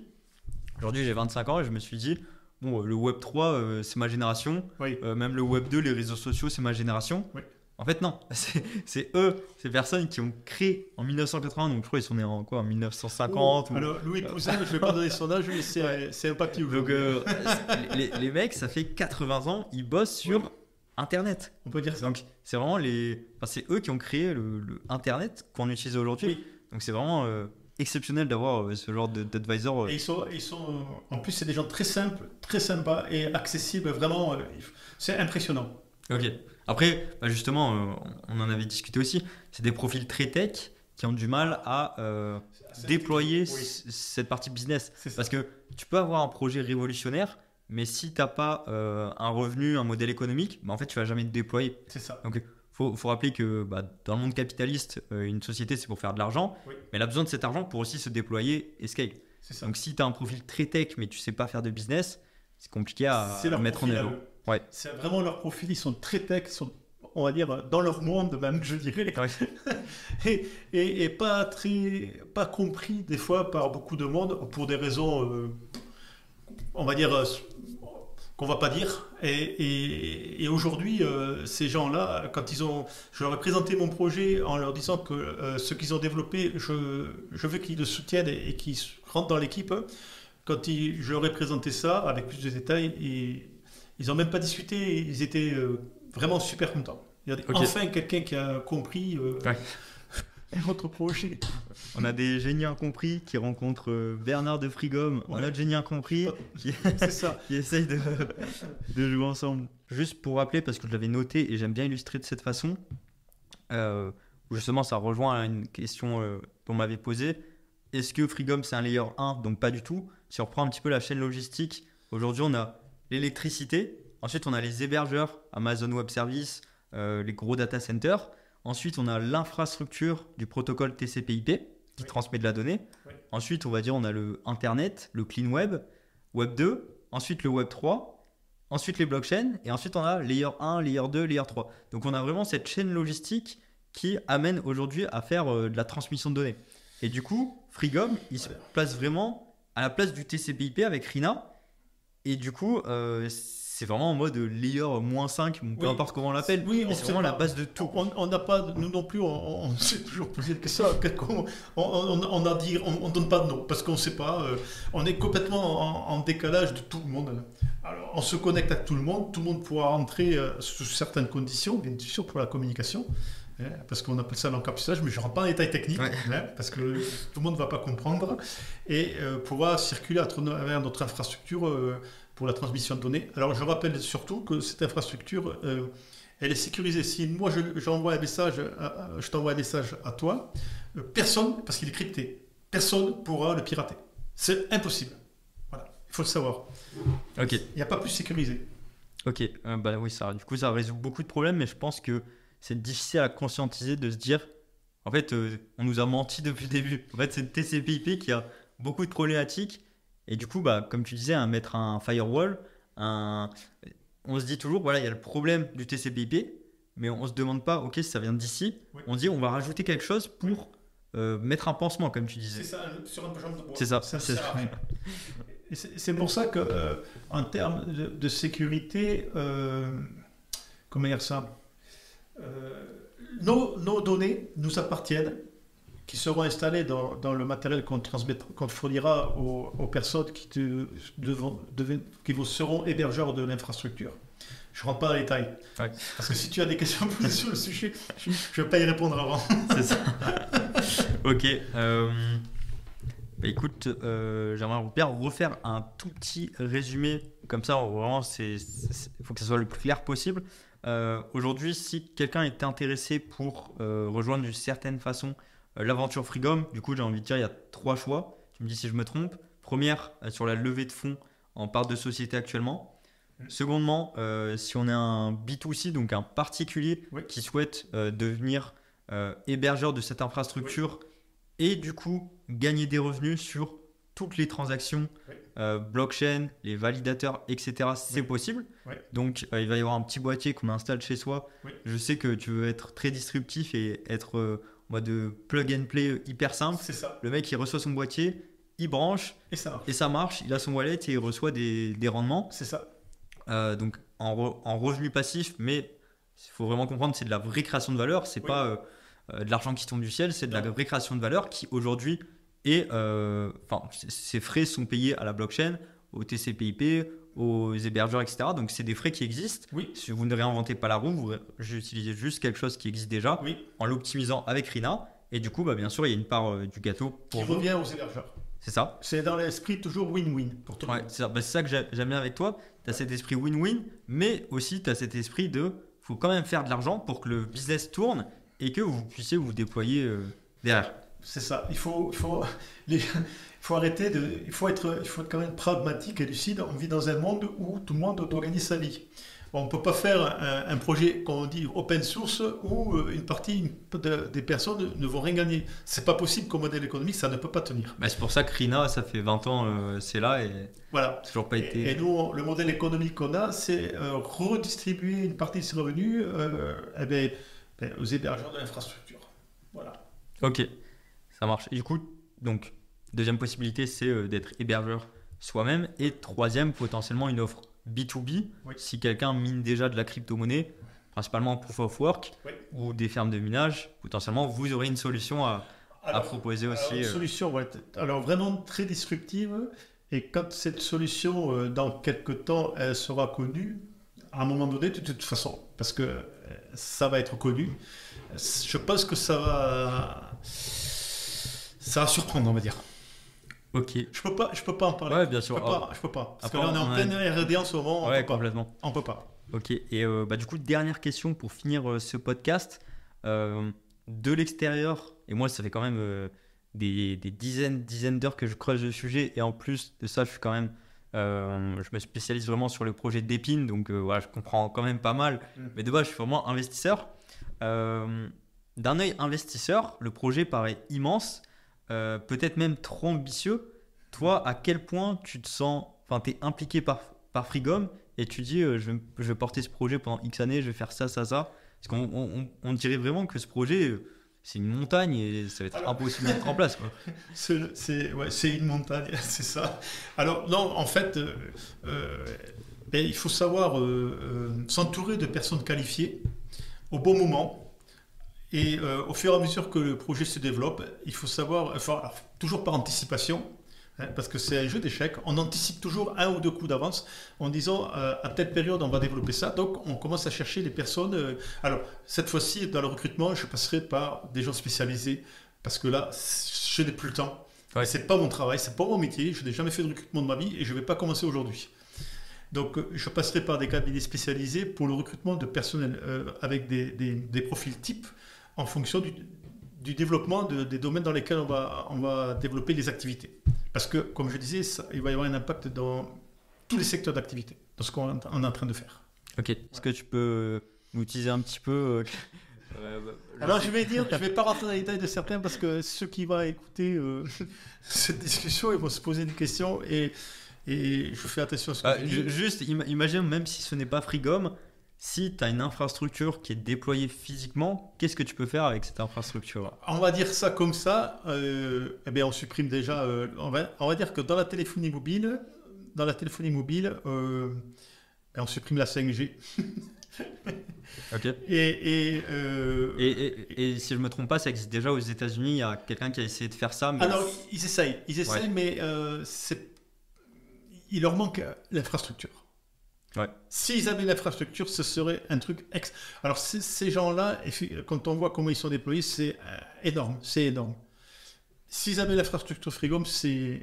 aujourd'hui j'ai 25 ans et je me suis dit, bon, le Web 3, c'est ma génération. Oui. Même le Web 2, les réseaux sociaux, c'est ma génération. Oui. En fait, non. C'est eux, ces personnes qui ont créé en 1980, donc je crois qu'ils sont nés en quoi, en 1950 Alors, Louis Pouzin, je ne vais pas donner son âge, mais c'est un papy. Donc, les mecs, ça fait 80 ans, ils bossent sur Internet. On peut dire ça. Donc, c'est vraiment c'est eux qui ont créé le Internet qu'on utilise aujourd'hui. Oui. Donc, c'est vraiment exceptionnel d'avoir ce genre d'advisor. Et ils sont, en plus, c'est des gens très simples, très sympas et accessibles. Vraiment, c'est impressionnant. Ok. Après, justement, on en avait discuté aussi. C'est des profils très tech qui ont du mal à déployer cette partie business. Parce que tu peux avoir un projet révolutionnaire, mais si tu n'as pas un revenu, un modèle économique, en fait, tu ne vas jamais te déployer. C'est ça. Donc, faut rappeler que dans le monde capitaliste, une société, c'est pour faire de l'argent, mais elle a besoin de cet argent pour aussi se déployer et scale. C'est ça. Donc, si tu as un profil très tech, mais tu ne sais pas faire de business, c'est compliqué à mettre en œuvre. Ouais. C'est vraiment leur profil, ils sont très tech, ils sont, on va dire, dans leur monde même, je dirais. Ouais. et pas compris des fois par beaucoup de monde pour des raisons, on va dire, qu'on va pas dire. Et aujourd'hui, ces gens-là, je leur ai présenté mon projet en leur disant que ce qu'ils ont développé, je veux qu'ils le soutiennent et qu'ils rentrent dans l'équipe. Quand je leur ai présenté ça avec plus de détails, ils n'ont même pas discuté, ils étaient vraiment super contents. Il y a enfin quelqu'un qui a compris votre projet. On a des génies incompris qui rencontrent Bernard de Frigom, un autre génie incompris qui essaye de jouer ensemble. Juste pour rappeler, parce que je l'avais noté et j'aime bien illustrer de cette façon, où justement ça rejoint à une question qu'on m'avait posée. Est-ce que Frigom c'est un layer 1? Donc pas du tout. Si on reprend un petit peu la chaîne logistique, aujourd'hui on a l'électricité, ensuite on a les hébergeurs, Amazon Web Services, les gros data centers. Ensuite, on a l'infrastructure du protocole TCP/IP qui transmet de la donnée. Oui. Ensuite, on va dire on a le Internet, le clean web, Web 2, ensuite le Web 3, ensuite les blockchains, et ensuite on a Layer 1, Layer 2, Layer 3. Donc on a vraiment cette chaîne logistique qui amène aujourd'hui à faire de la transmission de données. Et du coup, Frigom, il se place vraiment à la place du TCP/IP avec RINA. Et du coup, c'est vraiment en mode layer -5, peu importe comment on l'appelle. Oui, c'est vraiment la base de tout. On n'a pas, nous non plus, on s'est toujours posé la question. On a dit, on donne pas de nom parce qu'on ne sait pas. On est complètement en décalage de tout le monde. Alors, on se connecte à tout le monde pourra rentrer sous certaines conditions, bien sûr pour la communication. Parce qu'on appelle ça l'encapsulage, mais je ne rentre pas dans les détails techniques, parce que tout le monde ne va pas comprendre, et pouvoir circuler à travers notre infrastructure pour la transmission de données. Alors je rappelle surtout que cette infrastructure, elle est sécurisée. Si moi j'envoie un message, je t'envoie un message à toi, personne, parce qu'il est crypté, personne pourra le pirater. C'est impossible. Voilà, il faut le savoir. Ok. Il n'y a pas plus sécurisé. Ok, oui, du coup ça résout beaucoup de problèmes, mais je pense que c'est difficile à conscientiser de se dire, en fait, on nous a menti depuis le début. En fait, c'est le TCP/IP qui a beaucoup de problématiques. Et du coup, comme tu disais, mettre un firewall, on se dit toujours, voilà, il y a le problème du TCP/IP, mais on ne se demande pas, ok, si ça vient d'ici, on se dit, on va rajouter quelque chose pour mettre un pansement, comme tu disais. C'est ça, sur un jambe de bois. C'est ça. C'est pour ça que, en termes de sécurité, comment dire ça, nos données nous appartiennent, qui seront installées dans le matériel qu'on fournira aux personnes qui seront hébergeurs de l'infrastructure. Je ne rentre pas dans les détails. Ouais. Parce que si tu as des questions posées sur le sujet, je ne vais pas y répondre avant. C'est ça. Ok. Écoute, j'aimerais bien refaire un tout petit résumé. Comme ça, vraiment, il faut que ça soit le plus clair possible. Aujourd'hui, si quelqu'un est intéressé pour rejoindre d'une certaine façon l'aventure Freegom, du coup, j'ai envie de dire, il y a 3 choix. Tu me dis si je me trompe. Première, sur la levée de fonds en part de société actuellement. Secondement, si on est un B2C, donc un particulier Oui. qui souhaite devenir hébergeur de cette infrastructure et du coup gagner des revenus sur toutes les transactions Oui. blockchain, les validateurs, etc. C'est Oui. possible. Oui. Donc il va y avoir un petit boîtier qu'on installe chez soi. Oui. Je sais que tu veux être très disruptif et être en mode plug and play hyper simple. C'est ça. Le mec il reçoit son boîtier, il branche Et ça marche. et ça marche. Il a son wallet et il reçoit des rendements. C'est ça. Donc en revenu passif, mais il faut vraiment comprendre c'est de la vraie création de valeur, c'est Oui. pas de l'argent qui tombe du ciel, c'est de la Non. vraie création de valeur qui aujourd'hui est, ces frais sont payés à la blockchain, au TCP/IP, aux hébergeurs, etc. Donc c'est des frais qui existent. Oui. Si vous ne réinventez pas la roue, vous utilisez juste quelque chose qui existe déjà Oui. en l'optimisant avec Rina. Et du coup, bien sûr, il y a une part du gâteau Qui pour vous. revient aux hébergeurs. C'est ça. C'est dans l'esprit toujours win-win pour tout le Ouais, monde. c'est ça que j'aime bien avec toi. Tu as cet esprit win-win, mais aussi tu as cet esprit de faut quand même faire de l'argent pour que le business tourne et que vous puissiez vous déployer derrière. C'est ça. Il faut arrêter de. Il faut être quand même pragmatique et lucide. On vit dans un monde où tout le monde organise sa vie. Bon, on ne peut pas faire un projet, comme on dit, open source, où une partie des personnes ne vont rien gagner. C'est pas possible comme modèle économique, ça ne peut pas tenir. C'est pour ça que Rina, ça fait 20 ans, c'est là et Voilà. toujours pas été. Et nous, le modèle économique qu'on a, c'est redistribuer une partie de ces revenus aux hébergeurs de l'infrastructure. Voilà. Ok, ça marche. Et du coup, donc, deuxième possibilité, c'est d'être hébergeur soi-même. Et troisième, potentiellement une offre B2B. Oui. Si quelqu'un mine déjà de la crypto-monnaie, principalement Proof of Work Oui. ou des fermes de minage, potentiellement vous aurez une solution à proposer aussi. Une solution va être vraiment très disruptive. Et quand cette solution, dans quelques temps, elle sera connue, à un moment donné, de toute façon, parce que ça va être connu, je pense que ça va surprendre, on va dire. Ok. Je peux pas en parler. Ouais, bien sûr. Je peux pas. Parce Après, que là, on est en on a- pleine R&D en ce moment. Ouais, complètement. On peut pas. Ok. Et du coup, dernière question pour finir ce podcast. De l'extérieur, et moi, ça fait quand même des dizaines d'heures que je creuse le sujet. Et en plus de ça, je me spécialise vraiment sur le projet d'Épine. Donc, voilà, je comprends quand même pas mal. Mais de base, je suis vraiment investisseur. D'un œil investisseur, le projet paraît immense. Peut-être même trop ambitieux. Toi, à quel point tu te sens, enfin, tu es impliqué par Freegom et tu dis je vais porter ce projet pendant X années, je vais faire ça. Parce qu'on dirait vraiment que ce projet, c'est une montagne et ça va être impossible de mettre en place, quoi. C'est une montagne, c'est ça. Alors, non, en fait, il faut savoir s'entourer de personnes qualifiées au bon moment. Et au fur et à mesure que le projet se développe, il faut savoir, toujours par anticipation, parce que c'est un jeu d'échecs, on anticipe toujours 1 ou 2 coups d'avance en disant à telle période on va développer ça, donc on commence à chercher les personnes. Alors cette fois-ci dans le recrutement je passerai par des gens spécialisés parce que là je n'ai plus le temps. Ouais. C'est pas mon travail, c'est pas mon métier, je n'ai jamais fait de recrutement de ma vie et je ne vais pas commencer aujourd'hui. Donc je passerai par des cabinets spécialisés pour le recrutement de personnel avec des profils types en fonction du développement des domaines dans lesquels on va développer les activités. Parce que, comme je disais, il va y avoir un impact dans tous les secteurs d'activité, dans ce qu'on est en train de faire. Ok. Est-ce que tu peux nous teaser un petit peu Alors, je vais pas rentrer dans les détails de certains parce que ceux qui vont écouter cette discussion, ils vont se poser des questions et je fais attention à ce que je dis. Juste, imagine, même si ce n'est pas Freegom, si tu as une infrastructure qui est déployée physiquement, qu'est-ce que tu peux faire avec cette infrastructure? On va dire ça comme ça. On supprime déjà. On va dire que dans la téléphonie mobile, on supprime la 5G. Ok. Et si je me trompe pas, ça existe déjà aux États-Unis. Il y a quelqu'un qui a essayé de faire ça. Mais... alors, ils essayent, Ouais. mais il leur manque l'infrastructure. Ouais. S'ils avaient l'infrastructure, ce serait un truc Alors, ces gens-là, quand on voit comment ils sont déployés, c'est énorme. S'ils avaient l'infrastructure Freegom, c'est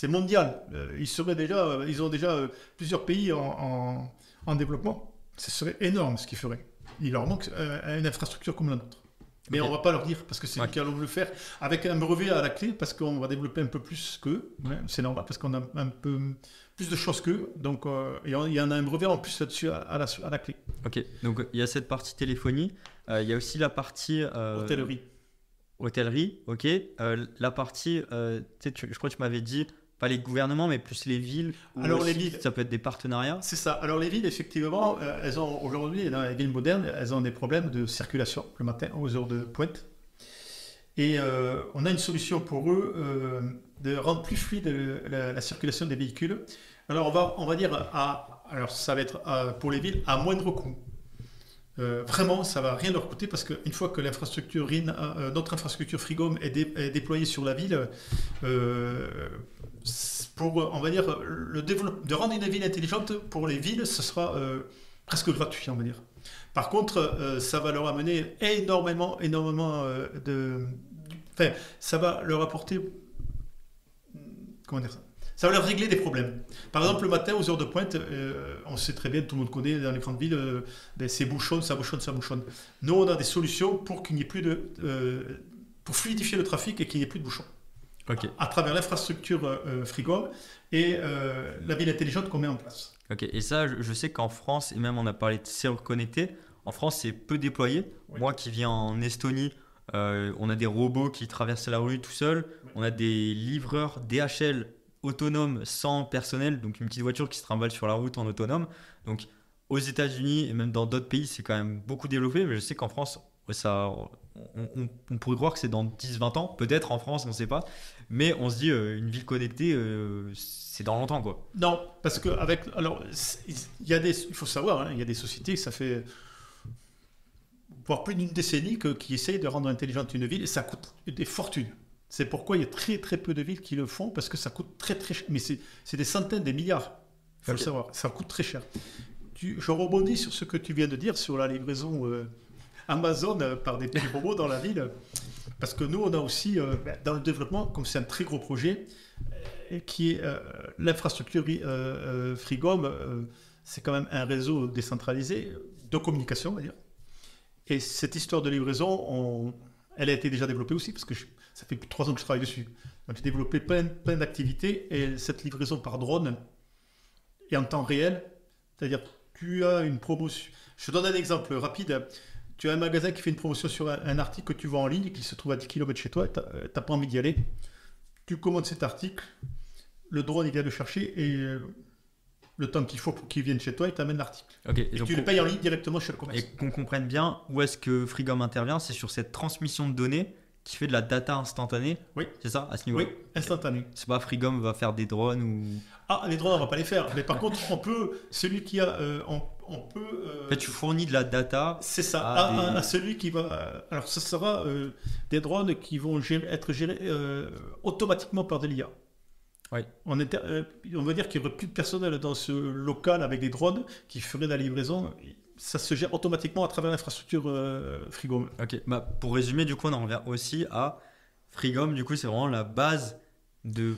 mondial. Ils ont déjà plusieurs pays en développement. Ce serait énorme ce qu'ils feraient. Il leur manque une infrastructure comme la nôtre. Mais on ne va pas leur dire parce que c'est nous qui allons le faire avec un brevet à la clé parce qu'on va développer un peu plus qu'eux. Ouais, c'est normal parce qu'on a un peu plus de choses qu'eux. Donc il y en a un brevet en plus là-dessus à la clé. Ok, donc il y a cette partie téléphonie. Il y a aussi la partie Hôtellerie. Hôtellerie, ok. La partie, je crois que tu m'avais dit, pas les gouvernements, mais plus les villes. Alors les villes, ça peut être des partenariats. c'est ça. Alors les villes, effectivement, elles ont aujourd'hui, dans les villes modernes, elles ont des problèmes de circulation le matin aux heures de pointe. Et on a une solution pour eux de rendre plus fluide la circulation des véhicules. Alors on va dire, alors ça va être pour les villes à moindre coût. Vraiment, ça va rien leur coûter parce qu'une fois que l'infrastructure notre infrastructure Frigom est déployée sur la ville, pour, on va dire, de rendre une ville intelligente pour les villes, ce sera presque gratuit, on va dire. Par contre, ça va leur amener énormément enfin, ça va leur apporter, comment dire ça? Ça va leur régler des problèmes. Par exemple, le matin, aux heures de pointe, on sait très bien, tout le monde connaît dans les grandes villes, c'est bouchon, ça bouchonne, ça bouchonne. Nous, on a des solutions pour qu'il n'y ait plus pour fluidifier le trafic et qu'il n'y ait plus de bouchons. Ok. À travers l'infrastructure Frigom et la ville intelligente qu'on met en place. Ok, et ça, je sais qu'en France, et même on a parlé de serrures connectées, en France, c'est peu déployé. Oui. Moi qui viens en Estonie, on a des robots qui traversent la rue tout seuls. Oui. On a des livreurs DHL autonomes sans personnel, donc une petite voiture qui se trimballe sur la route en autonome. Donc aux États-Unis et même dans d'autres pays, c'est quand même beaucoup développé, mais je sais qu'en France, on pourrait croire que c'est dans 10-20 ans, peut-être en France, on ne sait pas, mais on se dit une ville connectée, c'est dans longtemps quoi. Non, parce que il faut savoir, hein, il y a des sociétés, ça fait voire plus d'une décennie qui essayent de rendre intelligente une ville et ça coûte des fortunes. C'est pourquoi il y a très très peu de villes qui le font parce que ça coûte très très cher. Mais c'est des centaines, des milliards. Il faut le savoir. Ça coûte très cher. Je rebondis sur ce que tu viens de dire sur la livraison Amazon par des petits robots dans la ville. Parce que nous, on a aussi, dans le développement, comme c'est un très gros projet, qui est l'infrastructure Frigom, c'est quand même un réseau décentralisé de communication, on va dire. Et cette histoire de livraison, elle a été déjà développée aussi, parce que ça fait plus de 3 ans que je travaille dessus. Donc j'ai développé plein d'activités, et cette livraison par drone est en temps réel, c'est-à-dire tu as une promotion. Je te donne un exemple rapide. Tu as un magasin qui fait une promotion sur un article que tu vends en ligne, qui se trouve à 10 km chez toi, tu n'as pas envie d'y aller. Tu commandes cet article, le drone il vient le chercher, et le temps qu'il faut pour qu'il vienne chez toi, il t'amène l'article. Okay, et tu le payes en ligne directement chez le commerce. Et qu'on comprenne bien où est-ce que Frigom intervient, c'est sur cette transmission de données qui fait de la data instantanée. Oui. C'est ça, à ce niveau. Oui, instantané. C'est pas Frigom va faire des drones ou. Ah, les drones, on va pas les faire. Mais par contre, celui qui a, on peut. En fait, tu fournis de la data. C'est ça. À celui qui va. Alors, ce sera des drones qui vont être gérés automatiquement par de l'IA. Oui. On va dire qu'il n'y aurait plus de personnel dans ce local avec des drones qui feraient la livraison. Ça se gère automatiquement à travers l'infrastructure Frigom. Ok, pour résumer, du coup, on en revient aussi à Frigom. Du coup, c'est vraiment la base de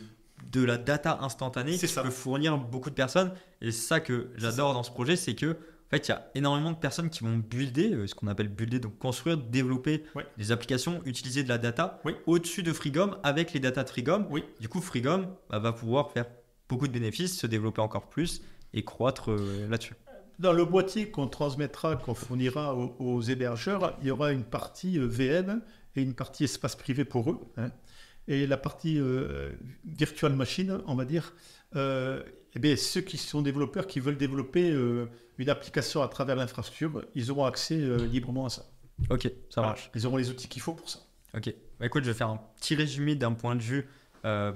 la data instantanée qui peut fournir beaucoup de personnes. Et c'est ça que j'adore dans ce projet, c'est que en fait, il y a énormément de personnes qui vont builder, ce qu'on appelle builder, donc construire, développer des applications, utiliser de la data au-dessus de Frigom avec les data de Frigom. Oui. Du coup, Frigom va pouvoir faire beaucoup de bénéfices, se développer encore plus et croître là-dessus. Dans le boîtier qu'on transmettra, qu'on fournira aux hébergeurs, il y aura une partie VM et une partie espace privé pour eux. Hein. Et la partie virtual machine, on va dire, ceux qui sont développeurs, qui veulent développer une application à travers l'infrastructure, ils auront accès librement à ça. Ok, ça marche. Ils auront les outils qu'il faut pour ça. Ok. Écoute, je vais faire un petit résumé d'un point de vue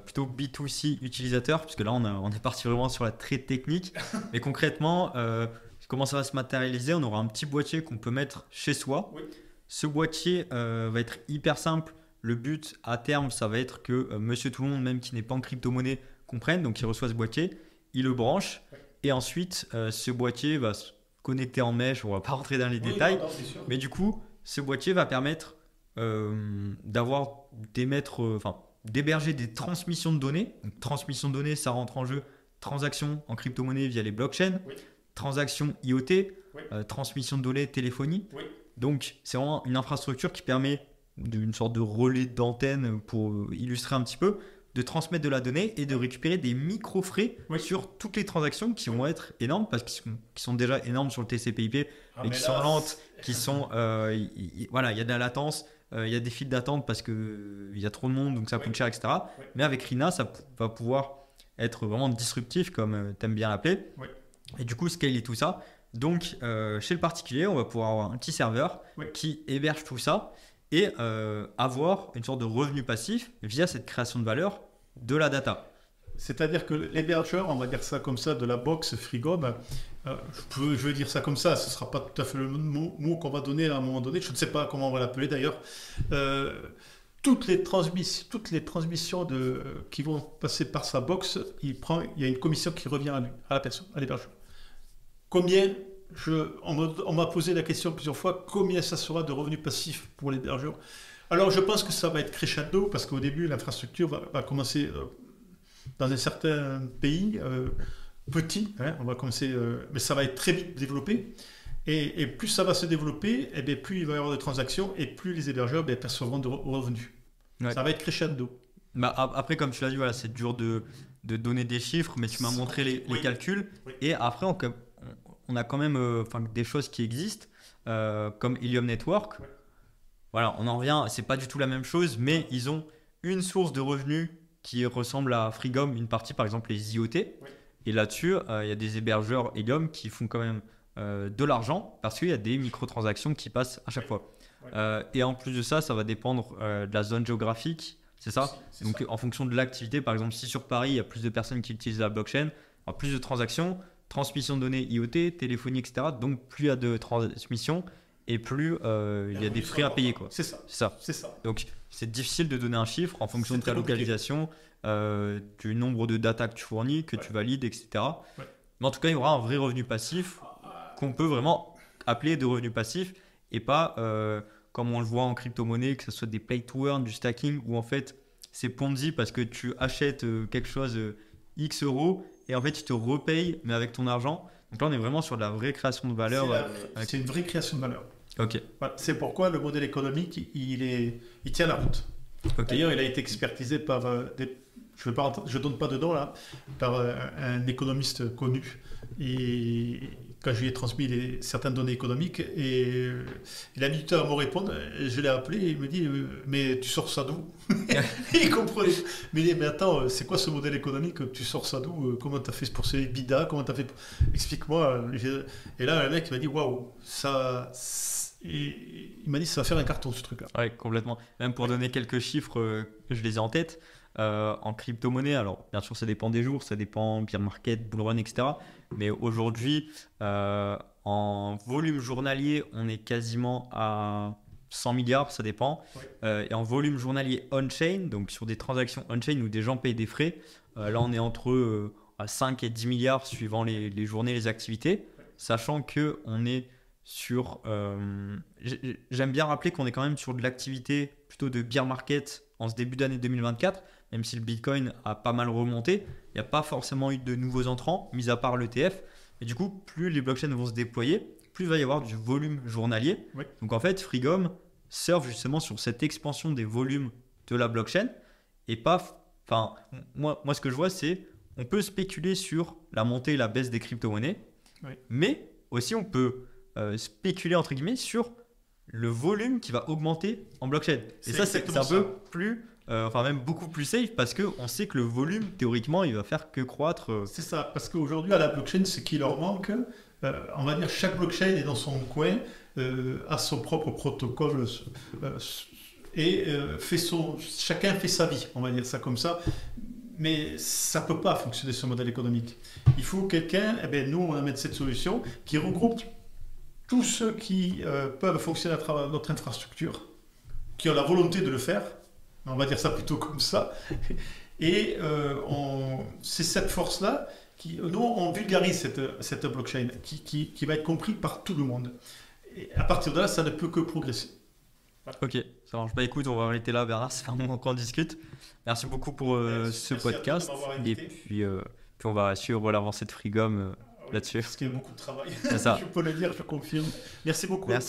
plutôt B2C utilisateur, puisque là, on est parti vraiment sur la très technique. Mais concrètement, comment ça va se matérialiser? On aura un petit boîtier qu'on peut mettre chez soi. Oui. Ce boîtier va être hyper simple. Le but à terme, ça va être que monsieur tout le monde, même qui n'est pas en crypto-monnaie, comprenne. Donc, il reçoit ce boîtier, il le branche. Oui. Et ensuite, ce boîtier va se connecter en mèche. On ne va pas rentrer dans les détails. Non, c'est sûr. Mais du coup, ce boîtier va permettre d'héberger des transmissions de données. Donc, transmission de données, ça rentre en jeu. Transactions en crypto-monnaie via les blockchains. Oui. Transactions IoT, Oui. Transmission de données, téléphonie. Oui. Donc, c'est vraiment une infrastructure qui permet d'une sorte de relais d'antenne pour illustrer un petit peu, de transmettre de la donnée et de récupérer des micro-frais sur toutes les transactions qui vont être énormes parce qu'ils sont déjà énormes sur le TCP/IP et qui sont lentes, qui sont voilà, il y a de la latence, il y a des files d'attente parce que il y a trop de monde donc ça coûte cher, etc. Mais avec RINA, ça va pouvoir être vraiment disruptif comme tu aimes bien l'appeler. Et du coup, scaler tout ça. Donc, chez le particulier, on va pouvoir avoir un petit serveur qui héberge tout ça et avoir une sorte de revenu passif via cette création de valeur de la data. C'est-à-dire que l'hébergeur, on va dire ça comme ça, de la box Frigom, je vais dire ça comme ça, ce ne sera pas tout à fait le mot qu'on va donner à un moment donné, je ne sais pas comment on va l'appeler d'ailleurs. Toutes les transmissions qui vont passer par sa box, il y a une commission qui revient à la personne, à l'hébergeur. Combien on m'a posé la question plusieurs fois, combien ça sera de revenus passifs pour l'hébergeur? Alors je pense que ça va être crescendo parce qu'au début l'infrastructure va commencer dans un certain pays petit, on va commencer, mais ça va être très vite développé. Et plus ça va se développer, et bien plus il va y avoir de transactions et plus les hébergeurs percevront de revenus. Ça va être crescendo. Bah, après, comme tu l'as dit, voilà, c'est dur de donner des chiffres, mais tu m'as montré les calculs. Et après, on a quand même des choses qui existent, comme Helium Network. Voilà, on en revient, c'est pas du tout la même chose, mais ils ont une source de revenus qui ressemble à Frigom, une partie par exemple les IoT. Et là-dessus, il y a des hébergeurs Helium qui font quand même de l'argent parce qu'il y a des microtransactions qui passent à chaque fois. Et en plus de ça, ça va dépendre de la zone géographique, c'est ça? Donc en fonction de l'activité, par exemple, si sur Paris, il y a plus de personnes qui utilisent la blockchain, il y a plus de transactions, transmission de données IoT, téléphonie, etc. Donc plus il y a de transmission et plus il y a des frais à payer, quoi. C'est ça. Donc c'est difficile de donner un chiffre en fonction de ta localisation, du nombre de data que tu fournis, que tu valides, etc. Mais en tout cas, il y aura un vrai revenu passif qu'on peut vraiment appeler de revenu passif et pas comme on le voit en crypto-monnaie, que ce soit des play to earn, du stacking, où en fait c'est Ponzi parce que tu achètes quelque chose X euros et en fait tu te repayes mais avec ton argent. Donc là on est vraiment sur de la vraie création de valeur. C'est une vraie création de valeur. Ok. Voilà, c'est pourquoi le modèle économique il tient la route. D'ailleurs il a été expertisé par je donne pas de nom là, par un économiste connu. Et quand je lui ai transmis certaines données économiques, et il a mis du temps à me répondre, et je l'ai appelé et il me dit mais tu sors ça d'où? Il comprenait. Mais attends, c'est quoi ce modèle économique? Tu sors ça d'où? Comment tu as fait pour ce EBITDA? Comment tu as fait explique-moi. Et là le mec m'a dit waouh, ça. Et il m'a dit ça va faire un carton ce truc là. Ouais, complètement. Même pour donner quelques chiffres, je les ai en tête. En crypto-monnaie, alors bien sûr ça dépend des jours, ça dépend bear market, bull run, etc. Mais aujourd'hui, en volume journalier, on est quasiment à 100 milliards, ça dépend. Et en volume journalier on-chain, donc sur des transactions on-chain où des gens payent des frais, là on est entre 5 et 10 milliards suivant les journées, les activités, sachant qu'on est sur... j'aime bien rappeler qu'on est quand même sur de l'activité plutôt de bear market en ce début d'année 2024, même si le Bitcoin a pas mal remonté, il n'y a pas forcément eu de nouveaux entrants, mis à part l'ETF. Et du coup, plus les blockchains vont se déployer, plus il va y avoir du volume journalier. Donc en fait, Frigom surfe justement sur cette expansion des volumes de la blockchain. Et pas, moi ce que je vois, c'est on peut spéculer sur la montée et la baisse des crypto-monnaies, mais aussi on peut spéculer entre guillemets sur le volume qui va augmenter en blockchain. Et ça, c'est un peu plus, même beaucoup plus safe parce qu'on sait que le volume, théoriquement, il va faire que croître. C'est ça, parce qu'aujourd'hui, à la blockchain, ce qui leur manque, on va dire chaque blockchain est dans son coin, a son propre protocole et chacun fait sa vie, on va dire ça comme ça. Mais ça ne peut pas fonctionner ce modèle économique. Il faut quelqu'un, nous on amène cette solution qui regroupe tous ceux qui peuvent fonctionner à travers notre infrastructure, qui ont la volonté de le faire, on va dire ça plutôt comme ça, et c'est cette force-là nous on vulgarise cette blockchain qui va être comprise par tout le monde. Et à partir de là, ça ne peut que progresser. Ok, ça marche. Écoute, on va arrêter là, Bernard, ça fait un moment qu'on discute. Merci beaucoup pour ce podcast, et puis on va suivre l'avancée de Frigom là-dessus. Parce qu'il y a beaucoup de travail. C'est ça. Je peux le dire, je confirme. Merci beaucoup. Merci.